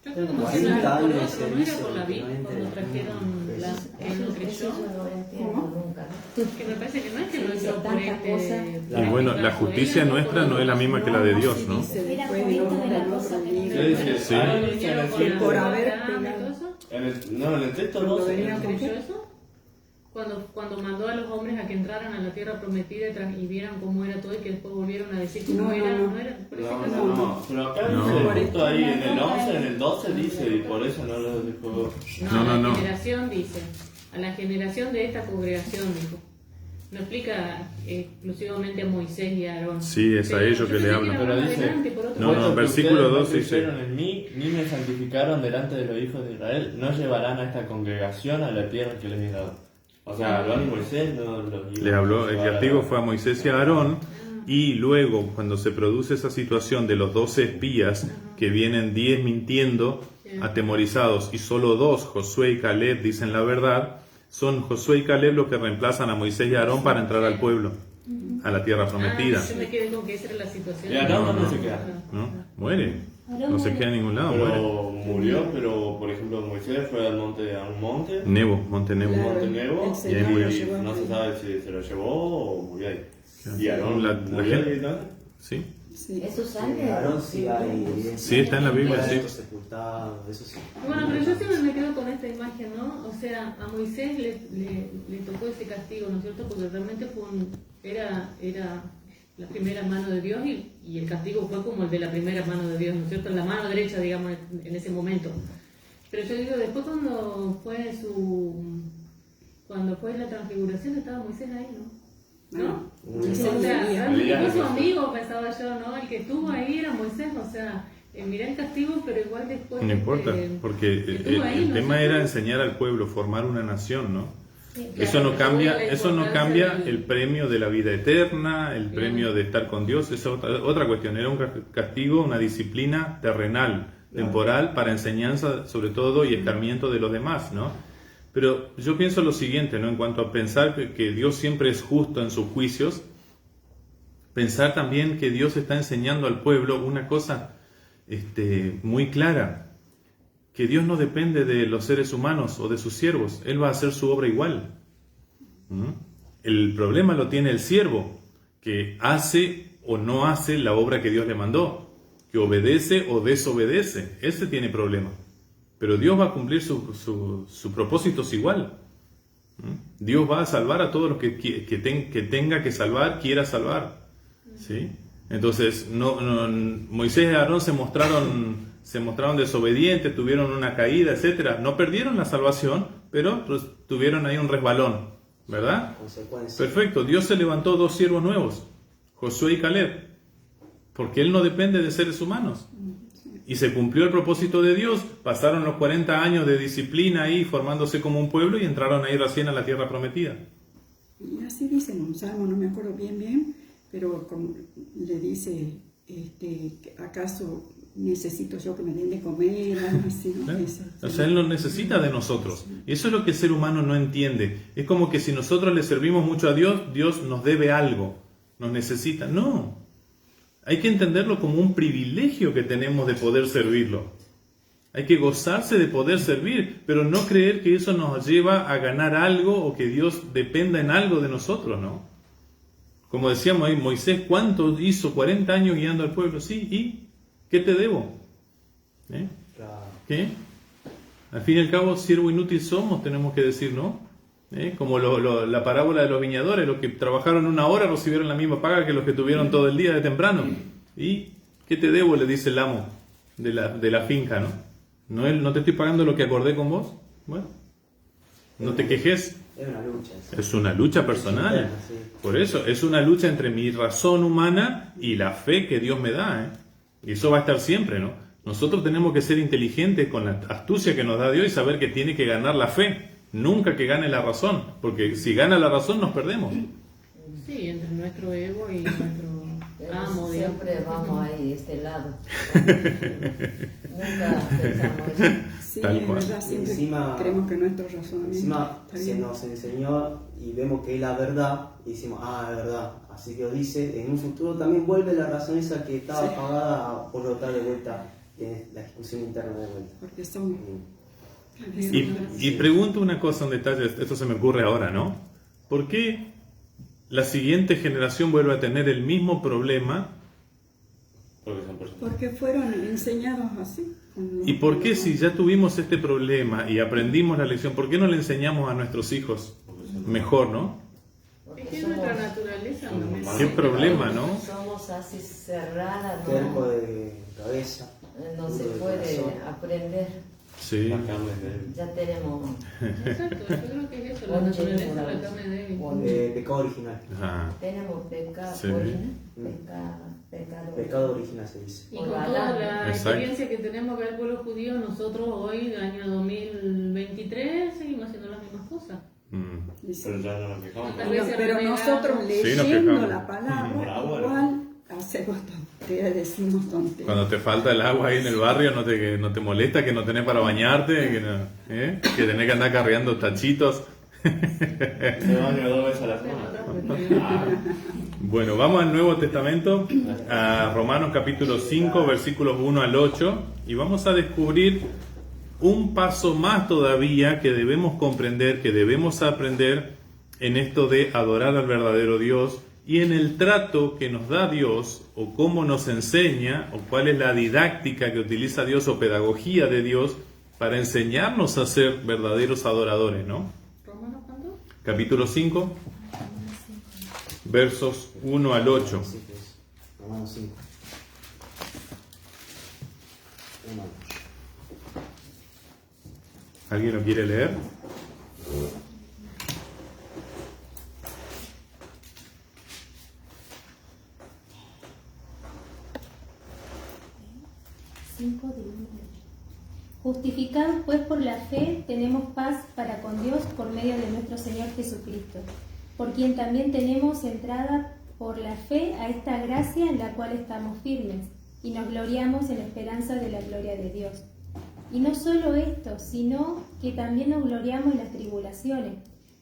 Yo creo que no 40 era por años otro, se no era dice por la que vida, no entra cuando en trajeron el- él no creyó. Eso yo no entiendo nunca. Que me parece que no es que lo Se hizo hizo por tanta cosa. Y bueno, la justicia nuestra no es la misma que la de Dios, ¿no? Dice Era después momento en de la otro cosa que libro. no dice? Sí. Que por haber pegado. No, en el texto Cuando 12. venía ¿No creyó eso? Cuando mandó a los hombres a que entraran a la tierra prometida y vieran cómo era todo y que después volvieron a decir cómo No, era, no. no era. Por eso No, que no, no, pero acá No. dice justo ahí en el 11, en el 12 dice, y por eso no lo dejó. No. La generación dice, a la generación de esta congregación, dijo. No explica exclusivamente a Moisés y a Aarón. Sí, es a Pero ellos yo que le pensé habla. era Pero más dice- adelante, por otro No, lado. no, versículo Ustedes 12 dice- creyeron en mí, ni me santificaron delante de los hijos de Israel, no llevarán a esta congregación a la tierra que les he dado. O sea, Aarón y Moisés no los Le habló, el castigo fue a Moisés y a Aarón, y luego cuando se produce esa situación de los 12 espías, que vienen 10 mintiendo, atemorizados, y solo 2, Josué y Caleb, dicen la verdad, son Josué y Caleb los que reemplazan a Moisés y a Aarón para entrar al pueblo, a la tierra prometida. Yo me quedé con que esa era la situación. Y Aarón no se queda. ¿No? Muere. No se queda en ningún lado, muere. Pero murió, pero por ejemplo Moisés fue a un monte, Nebo, Monte Nebo. Claro. Monte Nebo, El Señor lo y llevó no se ahí. sabe si se lo llevó o murió ahí. Claro. Y Aarón La murió gente- directamente. ¿Sí? Sí. Eso sale. Aarón sí hay evidencia. Sí, está en la Biblia, sí. Sepultado, eso sí. Bueno, pero yo siempre me quedo con esta imagen, ¿no? O sea, a Moisés le tocó ese castigo, ¿no es cierto? Porque realmente era la primera mano de Dios y el castigo fue como el de la primera mano de Dios, ¿no es cierto? La mano derecha, digamos, en ese momento. Pero yo digo, después cuando fue la transfiguración estaba Moisés ahí, ¿no? ¿No? Moisés O sea, Elías. realmente fue su Elías. amigo, pensaba yo, ¿no? El que estuvo ahí era Moisés, o sea, mirá el castigo, pero igual después... No importa, porque estuvo ahí, el ¿no? tema era enseñar al pueblo, formar una nación, ¿no? Eso no cambia el premio de la vida eterna, el premio de estar con Dios, es otra cuestión, era un castigo, una disciplina terrenal, temporal, para enseñanza sobre todo y escarmiento de los demás, ¿no? Pero yo pienso lo siguiente, ¿no? En cuanto a pensar que Dios siempre es justo en sus juicios, pensar también que Dios está enseñando al pueblo una cosa muy clara, que Dios no depende de los seres humanos o de sus siervos, Él va a hacer su obra igual. El problema lo tiene el siervo, que hace o no hace la obra que Dios le mandó, que obedece o desobedece, ese tiene problema. Pero Dios va a cumplir sus propósitos igual. Dios va a salvar a todos los que tenga que salvar, quiera salvar. ¿Sí? Entonces, Moisés y Aarón se mostraron desobedientes, tuvieron una caída, etcétera. No perdieron la salvación, pero tuvieron ahí un resbalón, ¿verdad? Perfecto. Dios se levantó 2 siervos nuevos, Josué y Caleb, porque Él no depende de seres humanos. Y se cumplió el propósito de Dios. Pasaron los 40 años de disciplina ahí, formándose como un pueblo, y entraron ahí recién a la tierra prometida. Y así dice en un salmo, no me acuerdo bien, pero como le dice, ¿acaso necesito yo que me den de comer? Algo así, ¿no? O sea, Él nos necesita de nosotros. Y eso es lo que el ser humano no entiende. Es como que si nosotros le servimos mucho a Dios, Dios nos debe algo, nos necesita. No. Hay que entenderlo como un privilegio que tenemos de poder servirlo. Hay que gozarse de poder servir, pero no creer que eso nos lleva a ganar algo o que Dios dependa en algo de nosotros, ¿no? Como decíamos ahí, Moisés, ¿cuánto hizo? 40 años guiando al pueblo. Sí, ¿y qué te debo? ¿Qué? Al fin y al cabo, siervo inútil somos, tenemos que decir, ¿no? Como la parábola de los viñadores, los que trabajaron 1 hora recibieron la misma paga que los que tuvieron todo el día de temprano. ¿Y qué te debo? Le dice el amo de la finca, ¿no? ¿No te estoy pagando lo que acordé con vos? Bueno, no te quejes. Es una lucha. Es una lucha personal. Por eso, es una lucha entre mi razón humana y la fe que Dios me da. Y eso va a estar siempre, ¿no? Nosotros tenemos que ser inteligentes con la astucia que nos da Dios y saber que tiene que ganar la fe. Nunca que gane la razón, porque si gana la razón nos perdemos. Sí, entre nuestro ego y nuestro amo, siempre vamos ahí, lado. Nunca pensamos eso. Sí, Tal es cual. verdad, siempre Encima- creemos que nuestro razonamiento Encima está se bien. nos enseñó y vemos que es la verdad y decimos, es verdad. Así que Dios dice, en un futuro también vuelve la razón esa que estaba Sí. apagada por otra de vuelta, la discusión interna de vuelta. Porque son... Y pregunto una cosa, un detalle, esto se me ocurre ahora, ¿no? ¿Por qué la siguiente generación vuelve a tener el mismo problema? Porque son personas. Porque fueron enseñados así. ¿Y por qué si ya tuvimos este problema y aprendimos la lección, por qué no le enseñamos a nuestros hijos mejor, no? Es que es nuestra naturaleza. ¿no? humanos. Qué problema, ¿no? Somos así cerradas, Terco no, de cabeza. no se duro de puede corazón. aprender. Sí. La carne es débil. Ya tenemos Exacto, yo creo que es eso, la naturaleza de la carne débil. Pecado original. Ajá. tenemos pecado, Sí. pecado. Pecado original se dice. Y con toda la Exacto. experiencia que tenemos acá el pueblo judío, nosotros hoy, año 2023, seguimos haciendo las mismas cosas. Pero ya no nos quejamos. Tal vez se Pero renegamos. nosotros nos leyendo quejamos. la palabra, Por agua, igual hacemos tonterías, decimos tonterías. Cuando te falta el agua ahí en el barrio, no te molesta, que no tenés para bañarte, que tenés que andar cargando tachitos. Me baño 2 veces a la semana. Bueno, vamos al Nuevo Testamento, a Romanos capítulo 5, versículos 1 al 8, y vamos a descubrir un paso más todavía que debemos comprender, que debemos aprender en esto de adorar al verdadero Dios y en el trato que nos da Dios, o cómo nos enseña, o cuál es la didáctica que utiliza Dios o pedagogía de Dios para enseñarnos a ser verdaderos adoradores, ¿no? ¿Romanos cuánto? Capítulo 5, versos 1 al 8. Así que es. Romanos 5. Romanos. ¿Alguien lo quiere leer? Justificados pues por la fe, tenemos paz para con Dios por medio de nuestro Señor Jesucristo, por quien también tenemos entrada por la fe a esta gracia en la cual estamos firmes, y nos gloriamos en la esperanza de la gloria de Dios. Y no solo esto, sino que también nos gloriamos en las tribulaciones,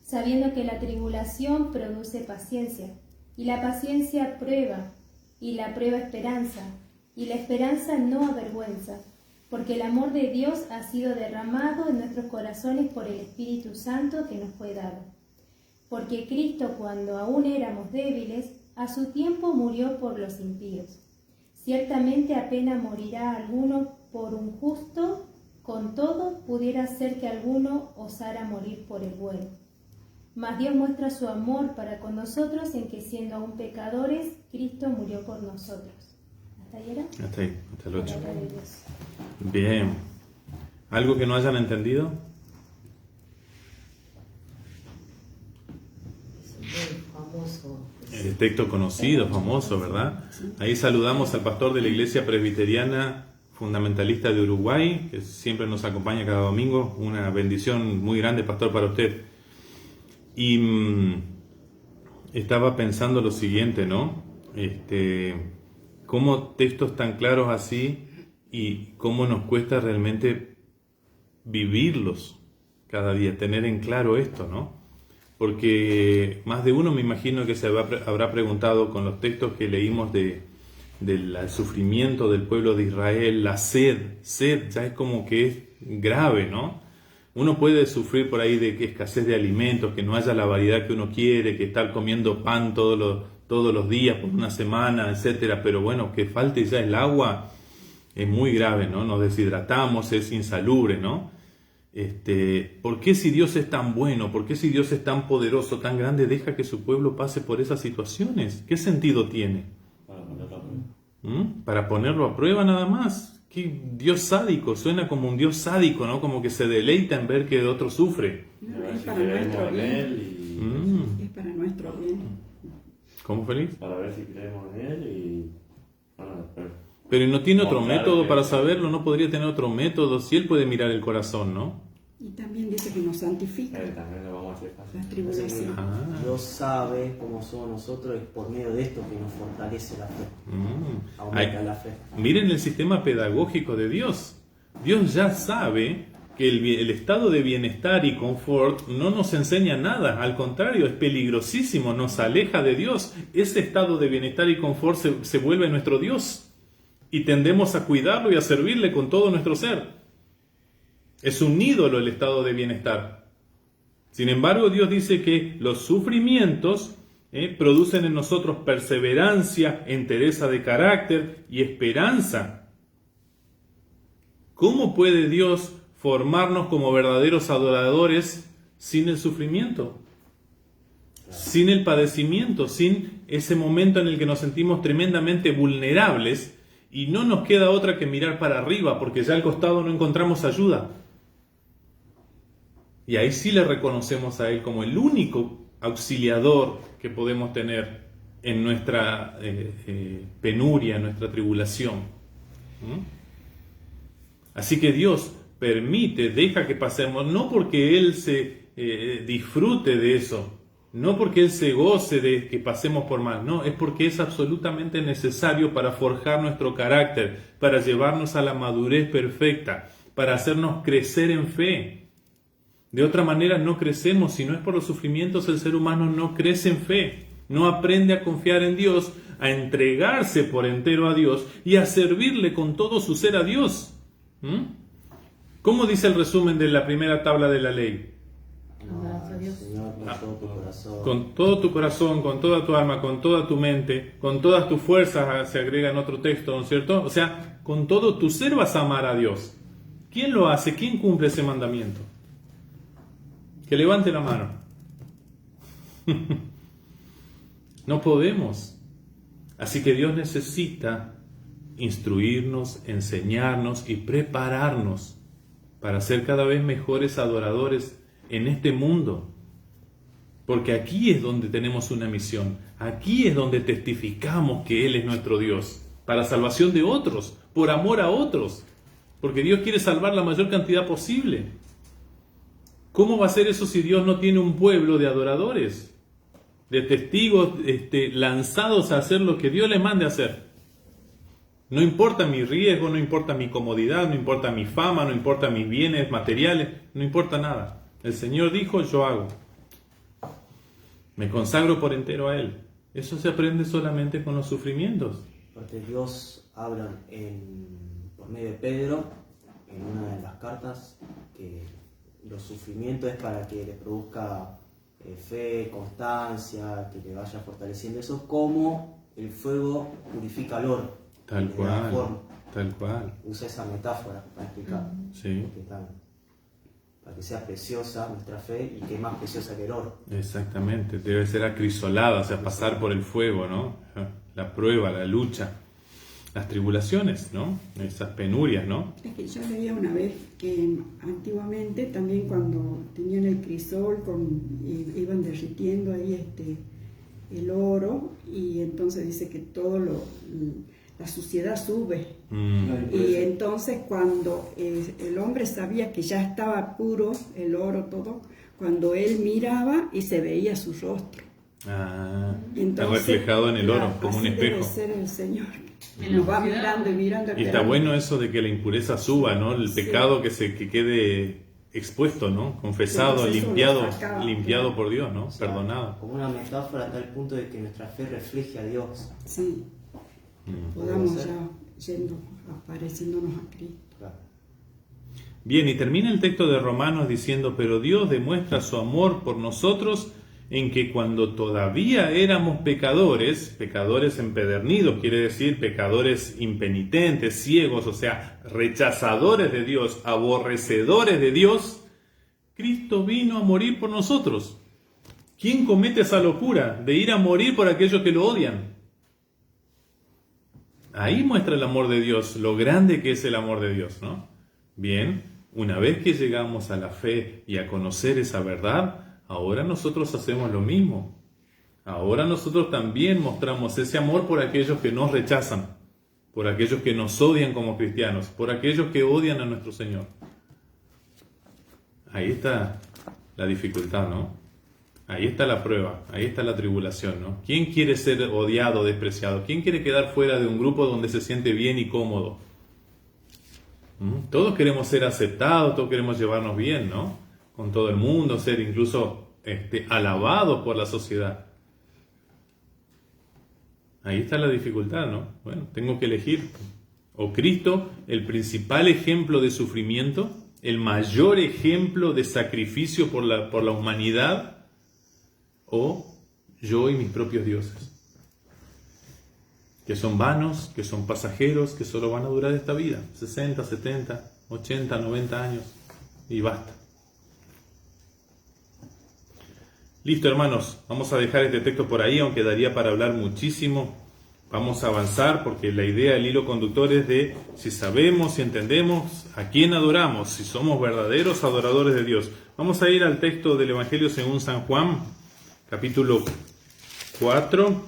sabiendo que la tribulación produce paciencia, y la paciencia prueba, y la prueba esperanza, y la esperanza no avergüenza, porque el amor de Dios ha sido derramado en nuestros corazones por el Espíritu Santo que nos fue dado. Porque Cristo, cuando aún éramos débiles, a su tiempo murió por los impíos. Ciertamente apenas morirá alguno por un justo, con todo pudiera ser que alguno osara morir por el bueno. Mas Dios muestra su amor para con nosotros en que, siendo aún pecadores, Cristo murió por nosotros. ¿Hasta ahí era? Hasta ahí, hasta el 8. Palabra de Dios. Bien. ¿Algo que no hayan entendido? Es muy famoso. El texto conocido, famoso, ¿verdad? Ahí saludamos al pastor de la Iglesia Presbiteriana Fundamentalista de Uruguay, que siempre nos acompaña cada domingo. Una bendición muy grande, pastor, para usted. Y estaba pensando lo siguiente, ¿no? Cómo textos tan claros así y cómo nos cuesta realmente vivirlos cada día, tener en claro esto, ¿no? Porque más de uno me imagino que se habrá preguntado con los textos que leímos del sufrimiento del pueblo de Israel, la sed ya es como que es grave, ¿no? Uno puede sufrir por ahí de que escasez de alimentos, que no haya la variedad que uno quiere, que estar comiendo pan todos los días por una semana, etcétera, pero bueno, que falte ya el agua es muy grave, ¿no? Nos deshidratamos, es insalubre, ¿no? ¿Por qué si Dios es tan bueno, por qué si Dios es tan poderoso, tan grande, deja que su pueblo pase por esas situaciones? ¿Qué sentido tiene? Para ponerlo a prueba nada más. ¿Qué Dios sádico? Suena como un Dios sádico, ¿no? Como que se deleita en ver que otro sufre. No, es para nuestro bien. Es para nuestro bien. ¿Cómo, Félix? Para ver si creemos en Él y... Bueno, después... Pero no tiene otro Mostrar método que- para saberlo, no podría tener otro método, si Él puede mirar el corazón, ¿no? Y también dice que nos santifica también lo vamos a hacer fácil. las tribulaciones. Ah. Dios sabe cómo somos nosotros, es por medio de esto que nos fortalece la fe, aumenta Ay, la fe. miren el sistema pedagógico de Dios. Dios ya sabe que el estado de bienestar y confort no nos enseña nada, al contrario, es peligrosísimo, nos aleja de Dios. Ese estado de bienestar y confort se vuelve nuestro Dios y tendemos a cuidarlo y a servirle con todo nuestro ser. Es un ídolo el estado de bienestar. Sin embargo, Dios dice que los sufrimientos producen en nosotros perseverancia, entereza de carácter y esperanza. ¿Cómo puede Dios formarnos como verdaderos adoradores sin el sufrimiento? Sin el padecimiento, sin ese momento en el que nos sentimos tremendamente vulnerables y no nos queda otra que mirar para arriba porque ya al costado no encontramos ayuda. Y ahí sí le reconocemos a Él como el único auxiliador que podemos tener en nuestra penuria, en nuestra tribulación. Así que Dios permite, deja que pasemos, no porque Él se disfrute de eso, no porque Él se goce de que pasemos por mal, no, es porque es absolutamente necesario para forjar nuestro carácter, para llevarnos a la madurez perfecta, para hacernos crecer en fe. De otra manera no crecemos, si no es por los sufrimientos el ser humano no crece en fe, no aprende a confiar en Dios, a entregarse por entero a Dios y a servirle con todo su ser a Dios. ¿Cómo dice el resumen de la primera tabla de la ley? Amarás a Dios. Señor, con todo tu corazón. Con todo tu corazón, con toda tu alma, con toda tu mente, con todas tus fuerzas, se agrega en otro texto, ¿no es cierto? O sea, con todo tu ser vas a amar a Dios. ¿Quién lo hace? ¿Quién cumple ese mandamiento? Que levante la mano. No podemos. Así que Dios necesita instruirnos, enseñarnos y prepararnos para ser cada vez mejores adoradores en este mundo. Porque aquí es donde tenemos una misión. Aquí es donde testificamos que Él es nuestro Dios. Para salvación de otros, por amor a otros. Porque Dios quiere salvar la mayor cantidad posible. ¿Cómo va a ser eso si Dios no tiene un pueblo de adoradores? De testigos lanzados a hacer lo que Dios les mande a hacer. No importa mi riesgo, no importa mi comodidad, no importa mi fama, no importa mis bienes materiales, no importa nada. El Señor dijo, yo hago. Me consagro por entero a Él. Eso se aprende solamente con los sufrimientos. Porque Dios habla por medio de Pedro, en una de las cartas, que los sufrimientos es para que le produzca fe, constancia, que le vaya fortaleciendo eso, como el fuego purifica el oro. Tal cual, tal cual. Usa esa metáfora para explicar. Sí. Para que sea preciosa nuestra fe y que es más preciosa que el oro. Exactamente, debe ser acrisolada, o sea, pasar por el fuego, ¿no? La prueba, la lucha, las tribulaciones, ¿no? Esas penurias, ¿no? Es que yo leía una vez que antiguamente también cuando tenían el crisol, iban derritiendo ahí el oro, y entonces dice que todo la suciedad sube. Y entonces cuando el hombre sabía que ya estaba puro el oro todo, cuando él miraba y se veía su rostro. Está reflejado en el oro, como un espejo. Debe ser el Señor. Nos va mirando y mirando. Y está bueno eso de que la impureza suba, ¿no? El pecado que quede expuesto, ¿no? Confesado, limpiado por Dios, ¿no? O sea, perdonado. Como una metáfora a tal punto de que nuestra fe refleje a Dios. Sí. Podamos ya apareciéndonos a Cristo. Claro. Bien, y termina el texto de Romanos diciendo, pero Dios demuestra su amor por nosotros en que cuando todavía éramos pecadores empedernidos, quiere decir pecadores impenitentes, ciegos, o sea, rechazadores de Dios, aborrecedores de Dios, Cristo vino a morir por nosotros. ¿Quién comete esa locura de ir a morir por aquellos que lo odian? Ahí muestra el amor de Dios, lo grande que es el amor de Dios, ¿no? Bien, una vez que llegamos a la fe y a conocer esa verdad, ahora nosotros hacemos lo mismo. Ahora nosotros también mostramos ese amor por aquellos que nos rechazan, por aquellos que nos odian como cristianos, por aquellos que odian a nuestro Señor. Ahí está la dificultad, ¿no? Ahí está la prueba, ahí está la tribulación, ¿no? ¿Quién quiere ser odiado, despreciado? ¿Quién quiere quedar fuera de un grupo donde se siente bien y cómodo? Todos queremos ser aceptados, todos queremos llevarnos bien, ¿no? Con todo el mundo, ser incluso alabados por la sociedad. Ahí está la dificultad, ¿no? Bueno, tengo que elegir. O Cristo, el principal ejemplo de sufrimiento, el mayor ejemplo de sacrificio por la humanidad, o yo y mis propios dioses, que son vanos, que son pasajeros, que solo van a durar esta vida, 60, 70, 80, 90 años, y basta. Listo, hermanos, vamos a dejar este texto por ahí, aunque daría para hablar muchísimo. Vamos a avanzar porque la idea, el hilo conductor es de si sabemos, si entendemos a quién adoramos, si somos verdaderos adoradores de Dios. Vamos a ir al texto del Evangelio según San Juan, capítulo 4,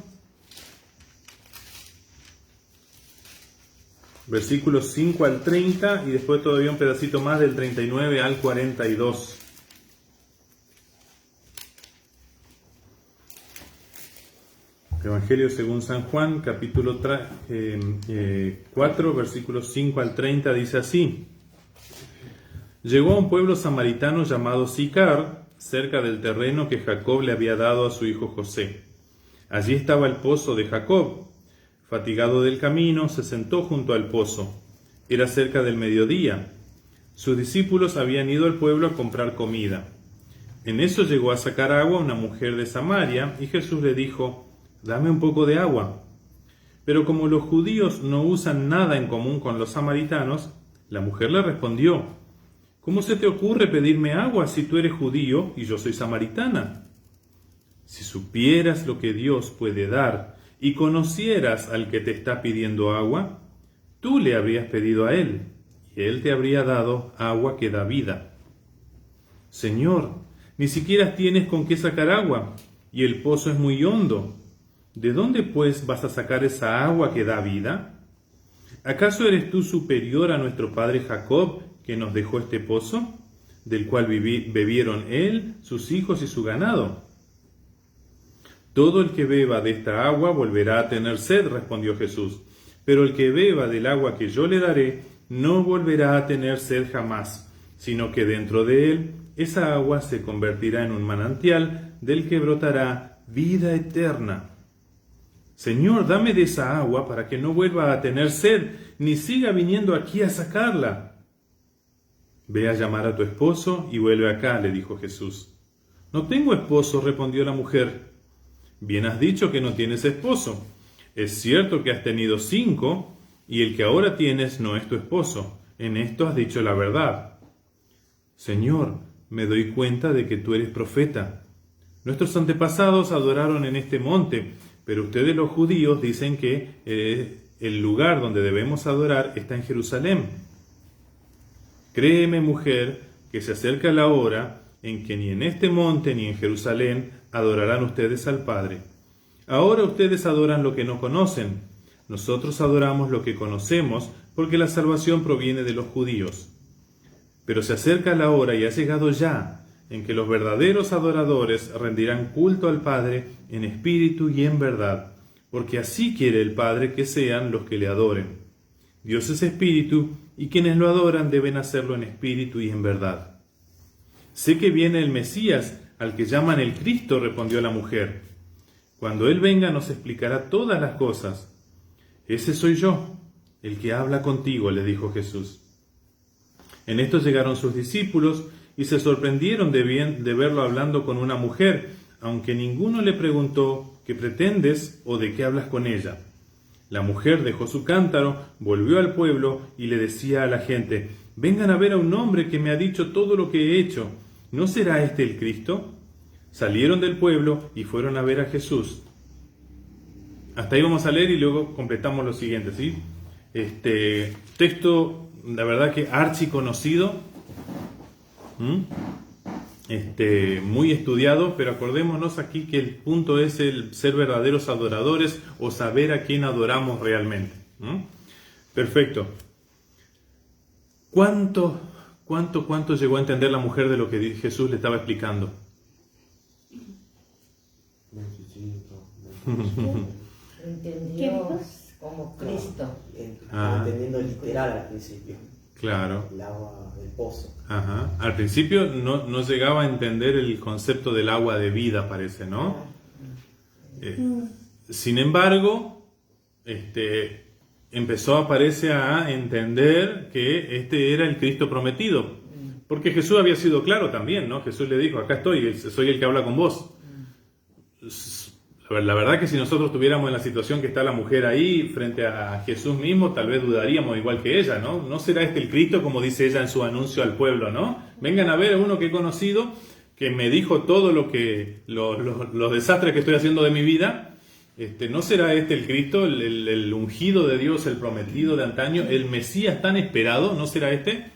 versículos 5 al 30 y después todavía un pedacito más del 39 al 42. Evangelio según San Juan, capítulo 4, versículos 5 al 30, dice así. Llegó a un pueblo samaritano llamado Sicar, cerca del terreno que Jacob le había dado a su hijo José. Allí estaba el pozo de Jacob. Fatigado del camino, se sentó junto al pozo. Era cerca del mediodía. Sus discípulos habían ido al pueblo a comprar comida. En eso llegó a sacar agua una mujer de Samaria, y Jesús le dijo, «Dame un poco de agua». Pero como los judíos no usan nada en común con los samaritanos, la mujer le respondió, «¿Cómo se te ocurre pedirme agua si tú eres judío y yo soy samaritana? Si supieras lo que Dios puede dar y conocieras al que te está pidiendo agua, tú le habrías pedido a él, y él te habría dado agua que da vida. Señor, ni siquiera tienes con qué sacar agua, y el pozo es muy hondo. ¿De dónde pues vas a sacar esa agua que da vida? ¿Acaso eres tú superior a nuestro padre Jacob, que nos dejó este pozo, del cual bebieron él, sus hijos y su ganado? Todo el que beba de esta agua volverá a tener sed, respondió Jesús. pero el que beba del agua que yo le daré no volverá a tener sed jamás, sino que dentro de él esa agua se convertirá en un manantial del que brotará vida eterna. Señor, dame de esa agua para que no vuelva a tener sed, ni siga viniendo aquí a sacarla. Ve a llamar a tu esposo y vuelve acá, le dijo Jesús. No tengo esposo, respondió la mujer. Bien has dicho que no tienes esposo. Es cierto que has tenido 5, y el que ahora tienes no es tu esposo. En esto has dicho la verdad. Señor, me doy cuenta de que tú eres profeta. Nuestros antepasados adoraron en este monte, pero ustedes los judíos dicen que el lugar donde debemos adorar está en Jerusalén. Créeme, mujer, que se acerca la hora en que ni en este monte ni en Jerusalén adorarán ustedes al Padre. Ahora ustedes adoran lo que no conocen. Nosotros adoramos lo que conocemos, porque la salvación proviene de los judíos. Pero se acerca la hora, y ha llegado ya, en que los verdaderos adoradores rendirán culto al Padre en espíritu y en verdad, porque así quiere el Padre que sean los que le adoren. Dios es espíritu, y quienes lo adoran deben hacerlo en espíritu y en verdad. Sé que viene el Mesías, al que llaman el Cristo, respondió la mujer. Cuando Él venga nos explicará todas las cosas. Ese soy yo, el que habla contigo, le dijo Jesús. En esto llegaron sus discípulos y se sorprendieron de verlo hablando con una mujer, aunque ninguno le preguntó ¿qué pretendes o de qué hablas con ella? La mujer dejó su cántaro, volvió al pueblo y le decía a la gente, vengan a ver a un hombre que me ha dicho todo lo que he hecho. ¿No será este el Cristo? Salieron del pueblo y fueron a ver a Jesús. Hasta ahí vamos a leer y luego completamos lo siguiente, ¿sí? Texto, la verdad que archiconocido, muy estudiado, pero acordémonos aquí que el punto es el ser verdaderos adoradores o saber a quién adoramos realmente. Perfecto. ¿Cuánto llegó a entender la mujer de lo que Jesús le estaba explicando? 25. Entendió como Cristo. Entendiendo literal al principio. Claro. El agua del pozo. Ajá. Al principio no llegaba a entender el concepto del agua de vida, parece, ¿no? Sin embargo, parece a entender que este era el Cristo prometido. Porque Jesús había sido claro también, ¿no? Jesús le dijo, acá estoy, soy el que habla con vos. La verdad que si nosotros estuviéramos en la situación que está la mujer ahí frente a Jesús mismo, tal vez dudaríamos igual que ella, ¿no? ¿No será este el Cristo, como dice ella en su anuncio al pueblo, ¿no? Vengan a ver a uno que he conocido, que me dijo todo lo que los desastres que estoy haciendo de mi vida. ¿No será este el Cristo, el ungido de Dios, el prometido de antaño, el Mesías tan esperado? ¿No será este?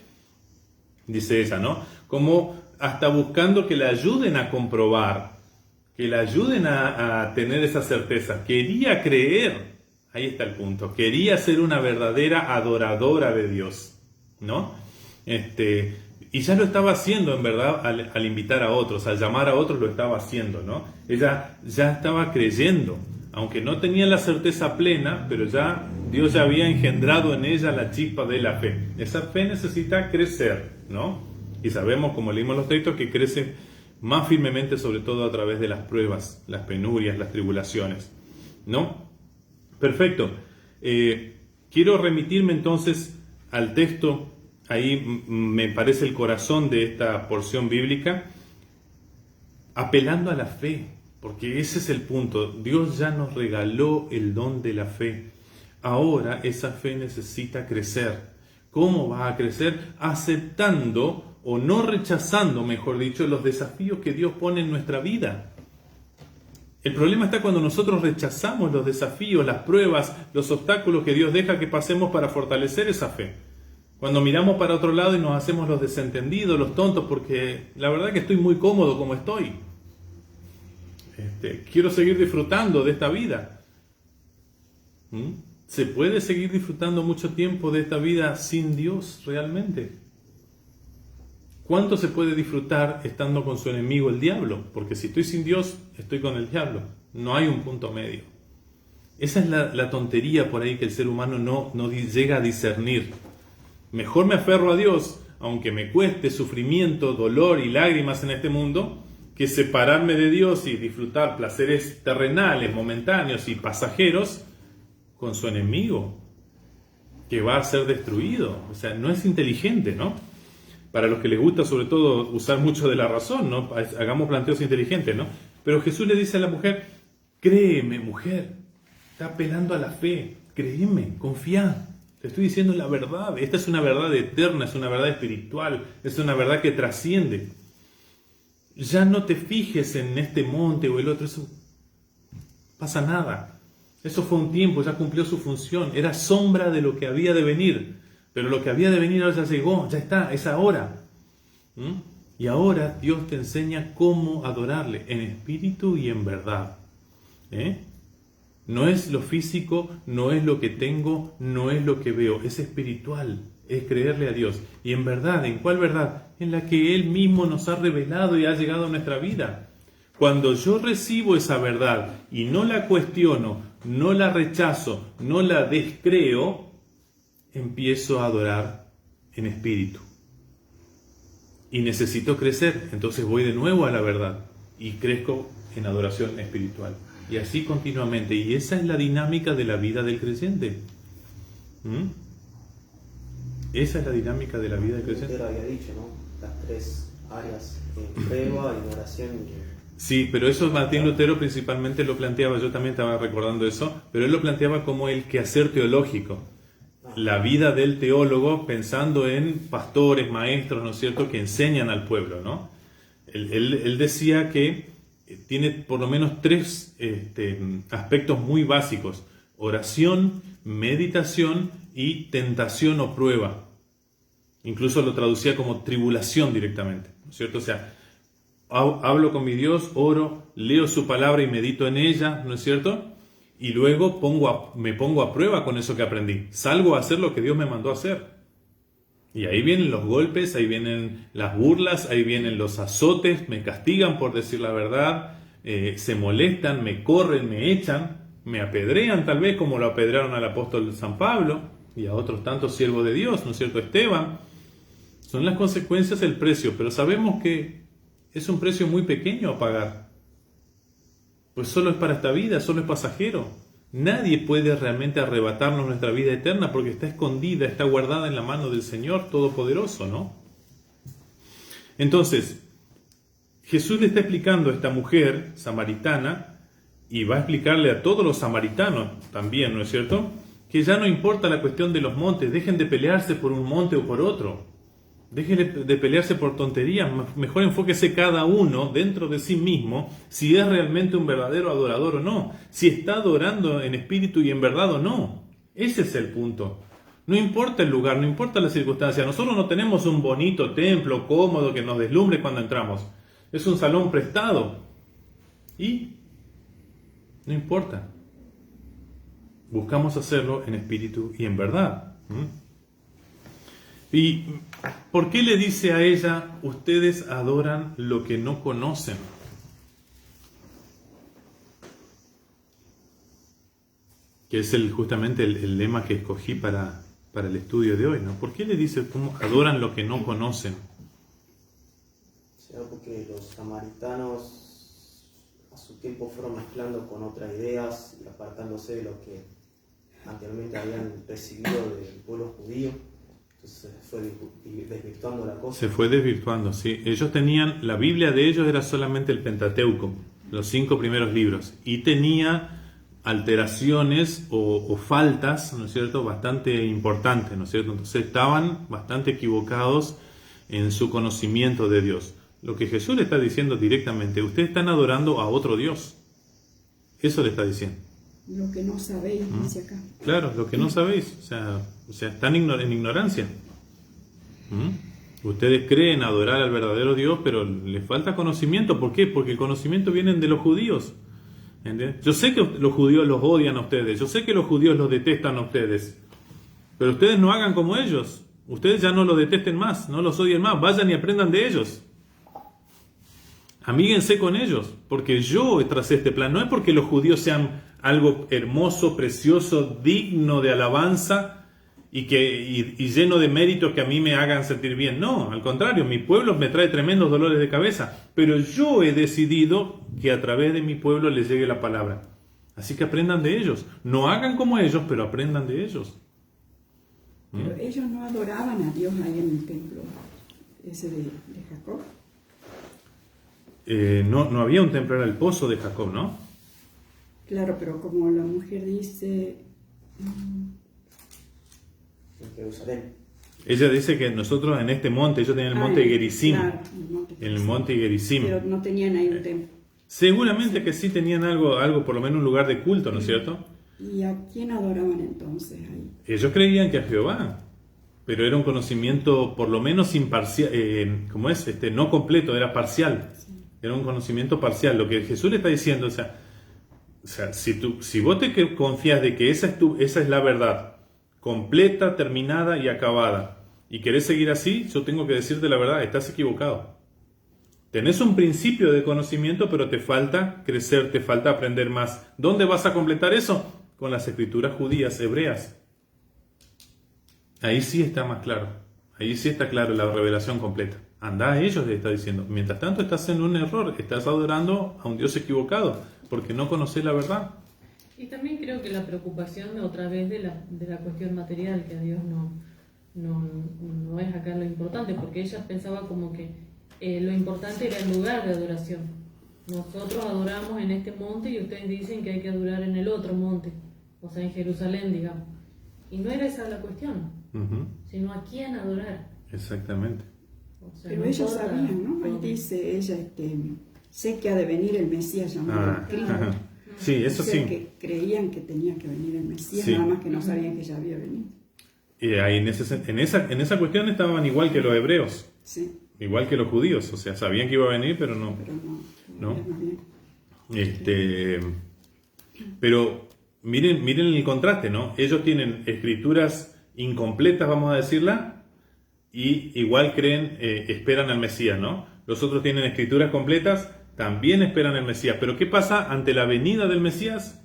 Dice ella, ¿no? Como hasta buscando que le ayuden a comprobar, que le ayuden a tener esa certeza. Quería creer, ahí está el punto, quería ser una verdadera adoradora de Dios, ¿no? Y ya lo estaba haciendo en verdad al invitar a otros, al llamar a otros lo estaba haciendo, ¿no? Ella ya estaba creyendo, aunque no tenía la certeza plena, pero ya Dios ya había engendrado en ella la chispa de la fe. Esa fe necesita crecer, ¿no? Y sabemos, como leímos los textos, que crece más firmemente, sobre todo a través de las pruebas, las penurias, las tribulaciones, ¿no? Perfecto. Quiero remitirme entonces al texto, ahí me parece el corazón de esta porción bíblica, apelando a la fe, porque ese es el punto. Dios ya nos regaló el don de la fe. Ahora esa fe necesita crecer. ¿Cómo va a crecer? Aceptando o no rechazando, mejor dicho, los desafíos que Dios pone en nuestra vida. El problema está cuando nosotros rechazamos los desafíos, las pruebas, los obstáculos que Dios deja que pasemos para fortalecer esa fe. Cuando miramos para otro lado y nos hacemos los desentendidos, los tontos, porque la verdad que estoy muy cómodo como estoy. Quiero seguir disfrutando de esta vida. ¿Se puede seguir disfrutando mucho tiempo de esta vida sin Dios realmente? ¿Cuánto se puede disfrutar estando con su enemigo, el diablo? Porque si estoy sin Dios, estoy con el diablo. No hay un punto medio. Esa es la tontería por ahí que el ser humano no llega a discernir. Mejor me aferro a Dios, aunque me cueste sufrimiento, dolor y lágrimas en este mundo, que separarme de Dios y disfrutar placeres terrenales, momentáneos y pasajeros con su enemigo, que va a ser destruido. O sea, no es inteligente, ¿no? Para los que les gusta sobre todo usar mucho de la razón, ¿no? Hagamos planteos inteligentes, ¿no? Pero Jesús le dice a la mujer, créeme, mujer, está apelando a la fe, créeme, confía, te estoy diciendo la verdad, esta es una verdad eterna, es una verdad espiritual, es una verdad que trasciende. Ya no te fijes en este monte o el otro, eso pasa nada. Eso fue un tiempo, ya cumplió su función, era sombra de lo que había de venir, pero lo que había de venir ahora ya llegó, ya está, es ahora. Y ahora Dios te enseña cómo adorarle, en espíritu y en verdad. No es lo físico, no es lo que tengo, no es lo que veo, es espiritual, es creerle a Dios. Y en verdad, ¿en cuál verdad? En la que Él mismo nos ha revelado y ha llegado a nuestra vida. Cuando yo recibo esa verdad y no la cuestiono, no la rechazo, no la descreo, empiezo a adorar en espíritu. Y necesito crecer, entonces voy de nuevo a la verdad y crezco en adoración espiritual. Y así continuamente. Y esa es la dinámica de la vida del creyente. Esa es la dinámica de la vida del creyente. Lutero había dicho, ¿no? Las tres áreas, prueba, adoración y... Sí, pero eso Martín Lutero principalmente lo planteaba, yo también estaba recordando eso, pero él lo planteaba como el quehacer teológico. La vida del teólogo pensando en pastores, maestros, ¿no es cierto?, que enseñan al pueblo, ¿no? Él decía que tiene por lo menos tres aspectos muy básicos: oración, meditación y tentación o prueba. Incluso lo traducía como tribulación directamente, ¿no es cierto? O sea, hablo con mi Dios, oro, leo su palabra y medito en ella, ¿no es cierto? Y luego me pongo a prueba con eso que aprendí. Salgo a hacer lo que Dios me mandó a hacer. Y ahí vienen los golpes, ahí vienen las burlas, ahí vienen los azotes, me castigan por decir la verdad, se molestan, me corren, me echan, me apedrean tal vez como lo apedrearon al apóstol San Pablo y a otros tantos siervos de Dios, ¿no es cierto? Esteban. Son las consecuencias, el precio, pero sabemos que es un precio muy pequeño a pagar. Pues solo es para esta vida, solo es pasajero. Nadie puede realmente arrebatarnos nuestra vida eterna porque está escondida, está guardada en la mano del Señor Todopoderoso, ¿no? Entonces, Jesús le está explicando a esta mujer samaritana y va a explicarle a todos los samaritanos también, ¿no es cierto?, que ya no importa la cuestión de los montes, dejen de pelearse por un monte o por otro. Dejen de pelearse por tonterías, mejor enfóquese cada uno dentro de sí mismo si es realmente un verdadero adorador o no, si está adorando en espíritu y en verdad o no. Ese es el punto. No importa el lugar, no importa la circunstancia. Nosotros no tenemos un bonito templo cómodo que nos deslumbre cuando entramos. Es un salón prestado. Y no importa. Buscamos hacerlo en espíritu y en verdad. ¿Y por qué le dice a ella, ustedes adoran lo que no conocen? Que es justamente el lema que escogí para el estudio de hoy, ¿no? ¿Por qué le dice cómo adoran lo que no conocen? Será porque los samaritanos a su tiempo fueron mezclando con otras ideas y apartándose de lo que anteriormente habían recibido del pueblo judío. Se fue desvirtuando la cosa. Se fue desvirtuando, sí. Ellos tenían, la Biblia de ellos era solamente el Pentateuco, los 5 primeros libros, y tenía alteraciones o faltas, ¿no es cierto?, bastante importantes, ¿no es cierto? Entonces estaban bastante equivocados en su conocimiento de Dios. Lo que Jesús le está diciendo directamente, ustedes están adorando a otro Dios. Eso le está diciendo. Lo que no sabéis, dice acá. Claro, lo que no sabéis. O sea están en ignorancia. Ustedes creen adorar al verdadero Dios, pero les falta conocimiento. ¿Por qué? Porque el conocimiento viene de los judíos. ¿Entiendes? Yo sé que los judíos los odian a ustedes. Yo sé que los judíos los detestan a ustedes. Pero ustedes no hagan como ellos. Ustedes ya no los detesten más, no los odien más. Vayan y aprendan de ellos. Amíguense con ellos. Porque yo tracé este plan. No es porque los judíos sean algo hermoso, precioso, digno de alabanza y lleno de méritos que a mí me hagan sentir bien. No, al contrario, mi pueblo me trae tremendos dolores de cabeza, pero yo he decidido que a través de mi pueblo les llegue la palabra. Así que aprendan de ellos. No hagan como ellos, pero aprendan de ellos. Pero ellos no adoraban a Dios ahí en el templo ese de Jacob. No había un templo, era el pozo de Jacob, ¿no? Claro, pero como la mujer dice, En Jerusalén. Ella dice que nosotros en este monte, ellos tenían el monte Gerizim, claro, en el monte Gerizim. pero no tenían ahí un templo. Seguramente que sí tenían algo, por lo menos un lugar de culto, ¿no es cierto? ¿Y a quién adoraban entonces ahí? Ellos creían que a Jehová, pero era un conocimiento por lo menos imparcial, no completo, era parcial. Era un conocimiento parcial. Lo que Jesús le está diciendo, o sea, si vos te confías de que esa es la verdad, completa, terminada y acabada, y querés seguir así, yo tengo que decirte la verdad, estás equivocado. Tenés un principio de conocimiento, pero te falta crecer, te falta aprender más. ¿Dónde vas a completar eso? Con las escrituras judías, hebreas. Ahí sí está más claro. Ahí sí está claro la revelación completa. Andá a ellos, le está diciendo. Mientras tanto estás en un error, estás adorando a un Dios equivocado, porque no conoces la verdad. Y también creo que la preocupación otra vez de la cuestión material, que a Dios no es acá lo importante, porque ella pensaba como que lo importante era el lugar de adoración. Nosotros adoramos en este monte y ustedes dicen que hay que adorar en el otro monte, o sea, en Jerusalén, digamos. Y no era esa la cuestión, sino a quién adorar. Exactamente. O sea, Pero no ellos importa sabían, ¿no? Ahí todo. dice ella, sé que ha de venir el Mesías llamado Cristo. Sí, eso O sea, sí. que creían que tenía que venir el Mesías, Sí. nada más que no sabían que ya había venido. Y ahí en esa cuestión estaban igual que los hebreos, Sí, igual que los judíos. O sea, sabían que iba a venir, pero no. pero No. no había. Pero miren el contraste, ¿no? Ellos tienen escrituras incompletas, vamos a decirla, y igual esperan al Mesías, ¿no? Los otros tienen escrituras completas, también esperan al Mesías. Pero ¿qué pasa ante la venida del Mesías?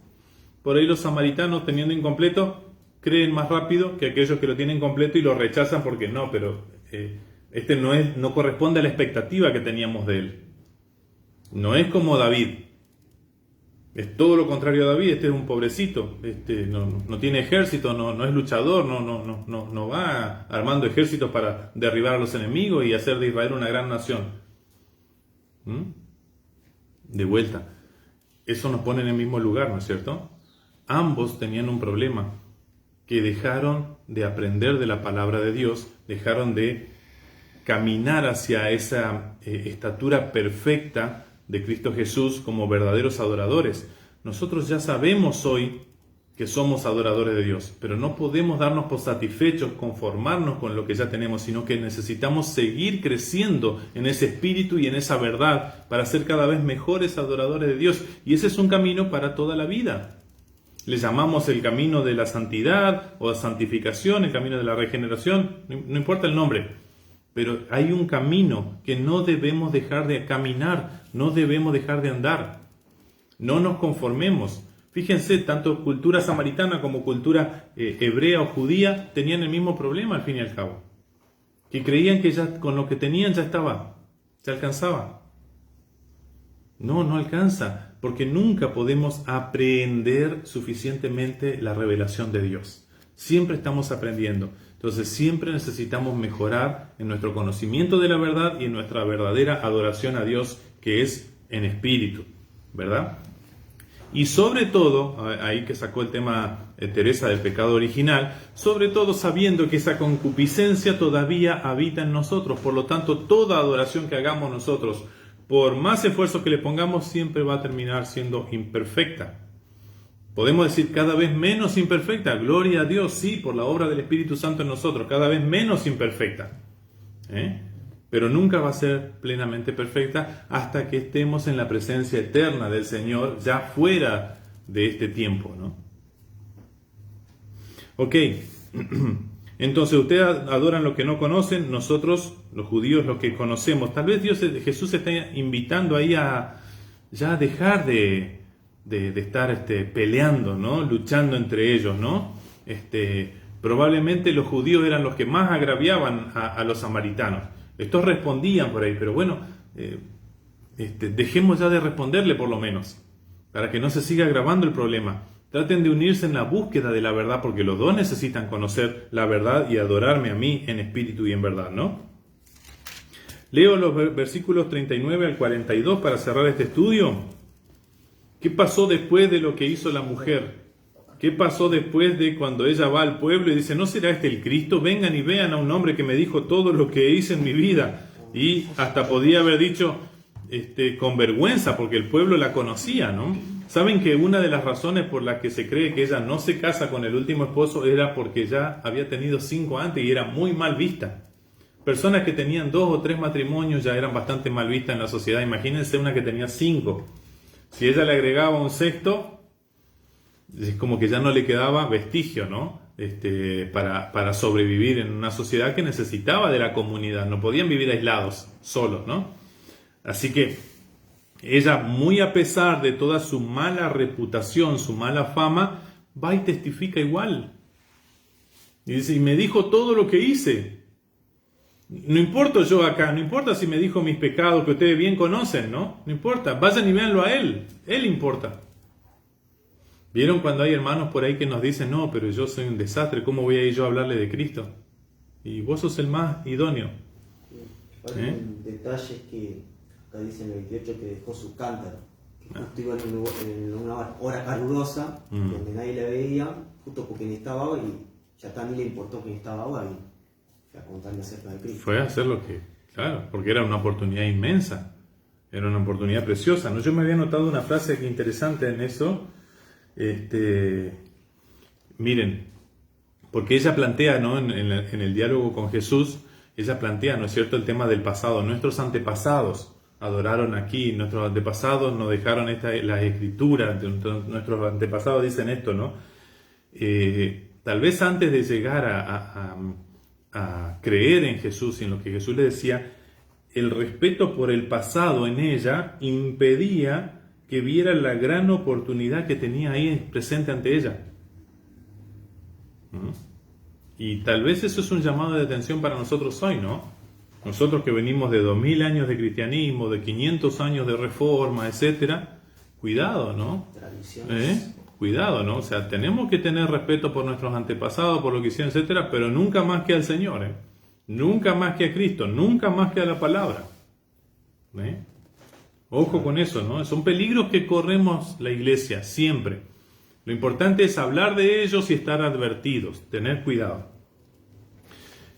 Por ahí los samaritanos, teniendo incompleto, creen más rápido que aquellos que lo tienen completo y lo rechazan porque no, pero no corresponde a la expectativa que teníamos de él. No es como David. Es todo lo contrario a David. Este es un pobrecito. No tiene ejército, no es luchador, no va armando ejércitos para derribar a los enemigos y hacer de Israel una gran nación. De vuelta. Eso nos pone en el mismo lugar, ¿no es cierto? Ambos tenían un problema, que dejaron de aprender de la palabra de Dios, dejaron de caminar hacia esa estatura perfecta de Cristo Jesús como verdaderos adoradores. Nosotros ya sabemos hoy que somos adoradores de Dios, pero no podemos darnos por satisfechos, conformarnos con lo que ya tenemos, sino que necesitamos seguir creciendo en ese espíritu y en esa verdad para ser cada vez mejores adoradores de Dios. Y ese es un camino para toda la vida. Le llamamos el camino de la santidad o la santificación, el camino de la regeneración, no importa el nombre, pero hay un camino que no debemos dejar de caminar, no debemos dejar de andar. No nos conformemos. Fíjense, tanto cultura samaritana como cultura hebrea o judía tenían el mismo problema al fin y al cabo, que creían que ya con lo que tenían ya estaba, ya alcanzaba. No alcanza, porque nunca podemos aprender suficientemente la revelación de Dios. Siempre estamos aprendiendo. Entonces siempre necesitamos mejorar en nuestro conocimiento de la verdad y en nuestra verdadera adoración a Dios, que es en espíritu, ¿verdad? Y sobre todo, ahí que sacó el tema Teresa del pecado original, sobre todo sabiendo que esa concupiscencia todavía habita en nosotros. Por lo tanto, toda adoración que hagamos nosotros, por más esfuerzo que le pongamos, siempre va a terminar siendo imperfecta. Podemos decir cada vez menos imperfecta. Gloria a Dios, sí, por la obra del Espíritu Santo en nosotros, cada vez menos imperfecta. Pero nunca va a ser plenamente perfecta hasta que estemos en la presencia eterna del Señor, ya fuera de este tiempo, ¿no? Ok. Entonces ustedes adoran lo que no conocen, nosotros, los judíos, lo que conocemos. Tal vez Jesús está invitando ahí a ya dejar de de estar peleando, ¿no? Luchando entre ellos, ¿no? Probablemente los judíos eran los que más agraviaban a los samaritanos. Estos respondían por ahí, pero bueno, dejemos ya de responderle por lo menos, para que no se siga agravando el problema. Traten de unirse en la búsqueda de la verdad, porque los dos necesitan conocer la verdad y adorarme a mí en espíritu y en verdad, ¿no? Leo los versículos 39 al 42 para cerrar este estudio. ¿Qué pasó después de lo que hizo la mujer? ¿Qué pasó después de cuando ella va al pueblo y dice, ¿no será este el Cristo? Vengan y vean a un hombre que me dijo todo lo que hice en mi vida. Y hasta podía haber dicho con vergüenza, porque el pueblo la conocía, ¿no? Saben que una de las razones por las que se cree que ella no se casa con el último esposo era porque ya había tenido 5 antes y era muy mal vista. Personas que tenían 2 o 3 matrimonios ya eran bastante mal vistas en la sociedad. Imagínense una que tenía 5. Si ella le agregaba un sexto, es como que ya no le quedaba vestigio, ¿no? Para sobrevivir en una sociedad que necesitaba de la comunidad. No podían vivir aislados, solos, ¿no? Así que ella, muy a pesar de toda su mala reputación, su mala fama, va y testifica igual. Y dice, y me dijo todo lo que hice. No importa yo acá, no importa si me dijo mis pecados que ustedes bien conocen, ¿no? No importa, vayan y véanlo a él importa. ¿Vieron cuando hay hermanos por ahí que nos dicen, no, pero yo soy un desastre, ¿cómo voy a ir yo a hablarle de Cristo? Y vos sos el más idóneo. Un detalle es que acá dice en el 28 que dejó su cántaro, que justo iba en una hora calurosa, donde nadie le veía, justo porque necesitaba agua y ya también le importó que necesitaba agua y fue a contarle acerca de Cristo. Fue a hacer lo que, claro, porque era una oportunidad inmensa, era una oportunidad preciosa, ¿no? Yo me había notado una frase que interesante en eso. Miren, porque ella plantea, ¿no? en el diálogo con Jesús, ella plantea, ¿no es cierto?, el tema del pasado. Nuestros antepasados adoraron aquí, nuestros antepasados nos dejaron las escrituras, nuestros antepasados dicen esto, ¿no? Tal vez antes de llegar a creer en Jesús y en lo que Jesús le decía, el respeto por el pasado en ella impedía que viera la gran oportunidad que tenía ahí presente ante ella. Y tal vez eso es un llamado de atención para nosotros hoy, ¿no? Nosotros que venimos de 2000 años de cristianismo, de 500 años de reforma, etcétera, cuidado, ¿no? Tradiciones. Cuidado, ¿no? O sea, tenemos que tener respeto por nuestros antepasados, por lo que hicieron, etcétera, pero nunca más que al Señor, ¿eh? Nunca más que a Cristo, nunca más que a la palabra. Ojo con eso, ¿no? Son peligros que corremos la iglesia siempre. Lo importante es hablar de ellos y estar advertidos, tener cuidado.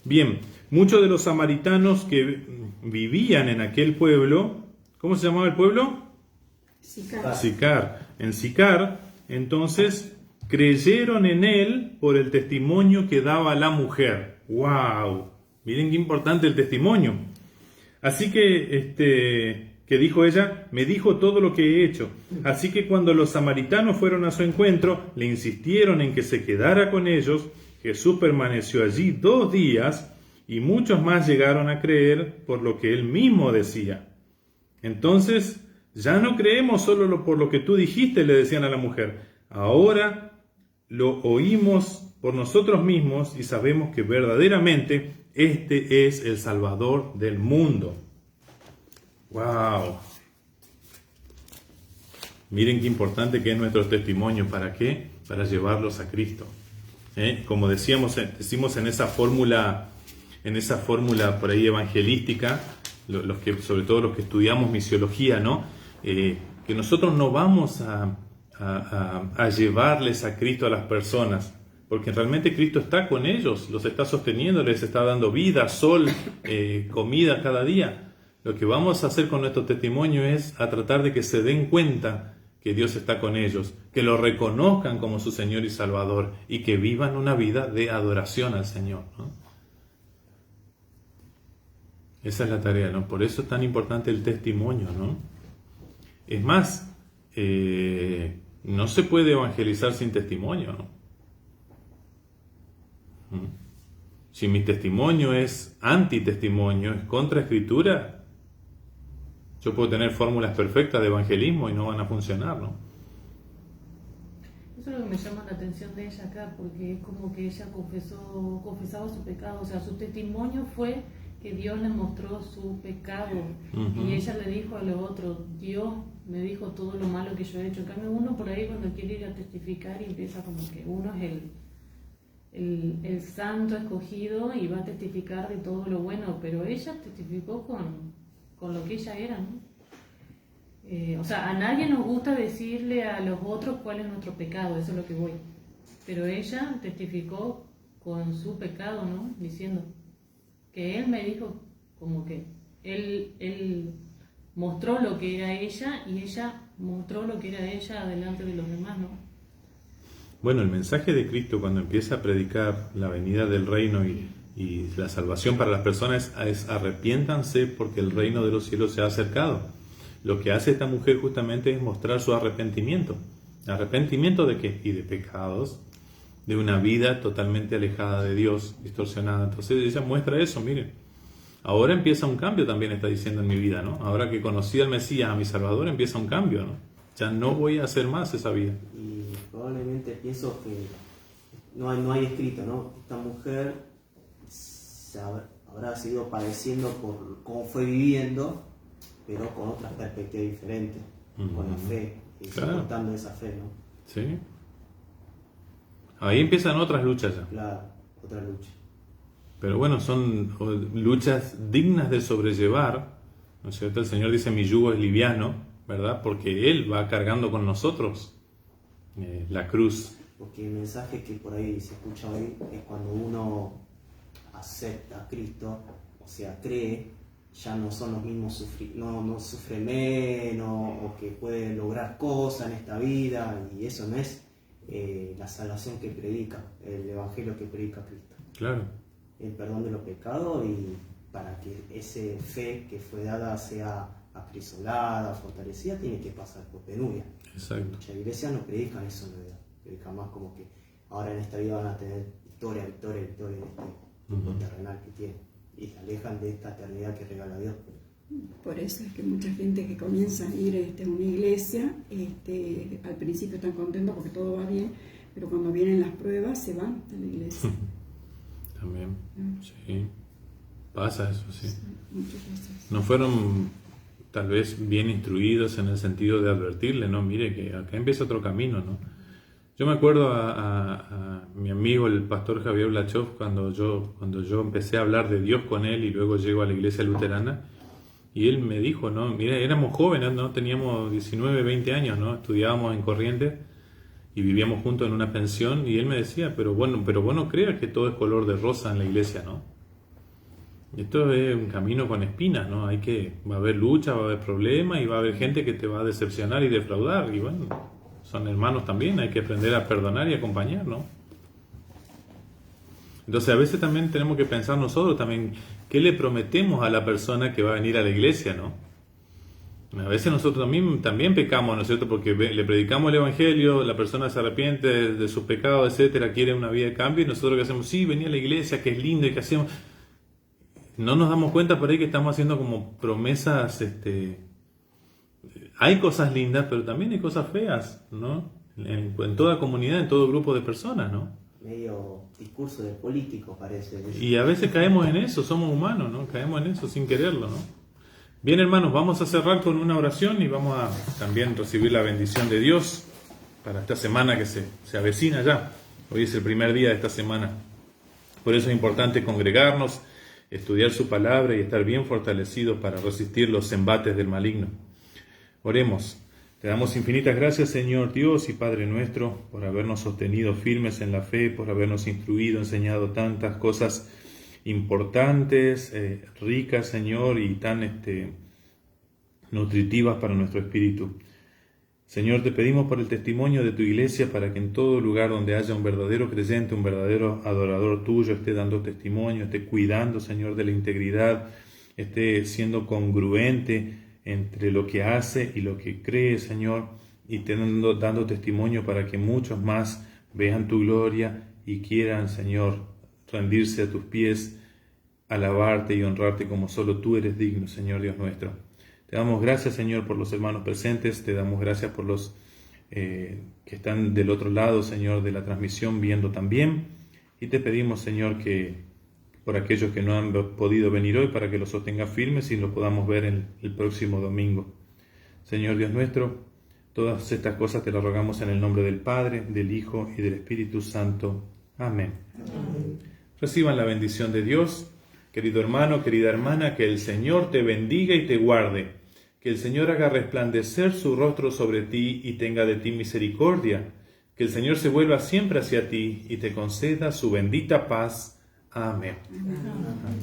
Bien, muchos de los samaritanos que vivían en aquel pueblo, ¿cómo se llamaba el pueblo? Sicar. En Sicar, entonces, creyeron en él por el testimonio que daba la mujer. ¡Wow! Miren qué importante el testimonio. Así que dijo ella, me dijo todo lo que he hecho. Así que cuando los samaritanos fueron a su encuentro, le insistieron en que se quedara con ellos. Jesús permaneció allí 2 días y muchos más llegaron a creer por lo que él mismo decía. Entonces, ya no creemos solo por lo que tú dijiste, le decían a la mujer. Ahora lo oímos por nosotros mismos y sabemos que verdaderamente este es el Salvador del mundo. ¡Wow! Miren qué importante que es nuestro testimonio. ¿Para qué? Para llevarlos a Cristo. Como decimos en esa fórmula por ahí evangelística, sobre todo los que estudiamos misiología, ¿no? Que nosotros no vamos a llevarles a Cristo a las personas, porque realmente Cristo está con ellos, los está sosteniendo, les está dando vida, sol, comida cada día. Lo que vamos a hacer con nuestro testimonio es a tratar de que se den cuenta que Dios está con ellos, que lo reconozcan como su Señor y Salvador y que vivan una vida de adoración al Señor, ¿no? Esa es la tarea, ¿no? Por eso es tan importante el testimonio, ¿no? Es más, no se puede evangelizar sin testimonio, ¿no? Si mi testimonio es antitestimonio, es contra Escritura, yo puedo tener fórmulas perfectas de evangelismo y no van a funcionar, ¿no? Eso es lo que me llama la atención de ella acá, porque es como que ella confesaba su pecado, o sea, su testimonio fue que Dios le mostró su pecado y ella le dijo a lo otro, Dios me dijo todo lo malo que yo he hecho. En cambio, uno por ahí cuando quiere ir a testificar y empieza como que uno es el santo escogido y va a testificar de todo lo bueno, pero ella testificó con lo que ella era, ¿no? O sea, a nadie nos gusta decirle a los otros cuál es nuestro pecado, eso es lo que voy. Pero ella testificó con su pecado, ¿no? Diciendo que él me dijo como que él mostró lo que era ella y ella mostró lo que era ella delante de los demás, ¿no? Bueno, el mensaje de Cristo cuando empieza a predicar la venida del reino y la salvación para las personas es arrepiéntanse porque el reino de los cielos se ha acercado. Lo que hace esta mujer justamente es mostrar su arrepentimiento. ¿Arrepentimiento de qué? Y de pecados, de una vida totalmente alejada de Dios, distorsionada. Entonces ella muestra eso, miren. Ahora empieza un cambio también, está diciendo en mi vida, ¿no? Ahora que conocí al Mesías, a mi Salvador, empieza un cambio, ¿no? Ya no voy a hacer más esa vida. Y probablemente pienso que no hay escrito, ¿no? Esta mujer habrá sido padeciendo por cómo fue viviendo, pero con otras perspectivas diferentes, con la fe, y soportando esa fe, ¿no? Sí. Ahí empiezan otras luchas ya. Claro, otra lucha. Pero bueno, son luchas dignas de sobrellevar, ¿no es cierto? El Señor dice, mi yugo es liviano, ¿verdad? Porque Él va cargando con nosotros la cruz. Porque el mensaje que por ahí se escucha hoy es cuando uno acepta a Cristo, o sea, cree, ya no son los mismos, no sufre menos, o que puede lograr cosas en esta vida, y eso no es la salvación que predica, el evangelio que predica Cristo. Claro. El perdón de los pecados, y para que esa fe que fue dada sea acrisolada, fortalecida, tiene que pasar por penuria. Exacto. Muchas iglesias no predican eso en realidad, predican más como que ahora en esta vida van a tener victoria en este mundo terrenal que tienen, y se alejan de esta eternidad que regala Dios. Por eso es que mucha gente que comienza a ir a una iglesia, al principio están contentos porque todo va bien, pero cuando vienen las pruebas se van de la iglesia. También, sí. Pasa eso, sí. Muchas veces. No fueron tal vez bien instruidos en el sentido de advertirle, ¿no? Mire que acá empieza otro camino, ¿no? Yo me acuerdo a mi amigo el pastor Javier Blachov cuando yo empecé a hablar de Dios con él y luego llego a la iglesia luterana y él me dijo, ¿no? Mira, éramos jóvenes, ¿no? Teníamos 19, 20 años, ¿no? Estudiábamos en Corrientes y vivíamos juntos en una pensión y él me decía, pero vos no creas que todo es color de rosa en la iglesia, ¿no? Esto es un camino con espinas, ¿no? Va a haber lucha, va a haber problemas y va a haber gente que te va a decepcionar y defraudar y bueno, son hermanos también, hay que aprender a perdonar y acompañar, ¿no? Entonces a veces también tenemos que pensar nosotros también, ¿qué le prometemos a la persona que va a venir a la iglesia, no? A veces nosotros también pecamos, ¿no es cierto? Porque le predicamos el evangelio, la persona se arrepiente de sus pecados, etcétera, quiere una vida de cambio y nosotros ¿qué hacemos? Sí, venía a la iglesia, que es lindo y que hacemos... No nos damos cuenta por ahí que estamos haciendo como promesas, hay cosas lindas, pero también hay cosas feas, ¿no? En toda comunidad, en todo grupo de personas, ¿no? Medio discurso de político parece. Y a veces caemos en eso, somos humanos, ¿no? Caemos en eso sin quererlo, ¿no? Bien, hermanos, vamos a cerrar con una oración y vamos a también recibir la bendición de Dios para esta semana que se avecina ya. Hoy es el primer día de esta semana. Por eso es importante congregarnos, estudiar su palabra y estar bien fortalecidos para resistir los embates del maligno. Oremos. Te damos infinitas gracias, Señor Dios y Padre nuestro, por habernos sostenido firmes en la fe, por habernos instruido, enseñado tantas cosas importantes, ricas, Señor, y tan nutritivas para nuestro espíritu. Señor, te pedimos por el testimonio de tu iglesia para que en todo lugar donde haya un verdadero creyente, un verdadero adorador tuyo, esté dando testimonio, esté cuidando, Señor, de la integridad, esté siendo congruente entre lo que hace y lo que cree, Señor, y dando testimonio para que muchos más vean tu gloria y quieran, Señor, rendirse a tus pies, alabarte y honrarte como solo tú eres digno, Señor Dios nuestro. Te damos gracias, Señor, por los hermanos presentes, te damos gracias por los que están del otro lado, Señor, de la transmisión, viendo también. Y te pedimos, Señor, que por aquellos que no han podido venir hoy, para que los sostenga firmes y lo podamos ver el próximo domingo. Señor Dios nuestro, todas estas cosas te las rogamos en el nombre del Padre, del Hijo y del Espíritu Santo. Amén. Amén. Reciban la bendición de Dios. Querido hermano, querida hermana, que el Señor te bendiga y te guarde. Que el Señor haga resplandecer su rostro sobre ti y tenga de ti misericordia. Que el Señor se vuelva siempre hacia ti y te conceda su bendita paz. Amén. Amén.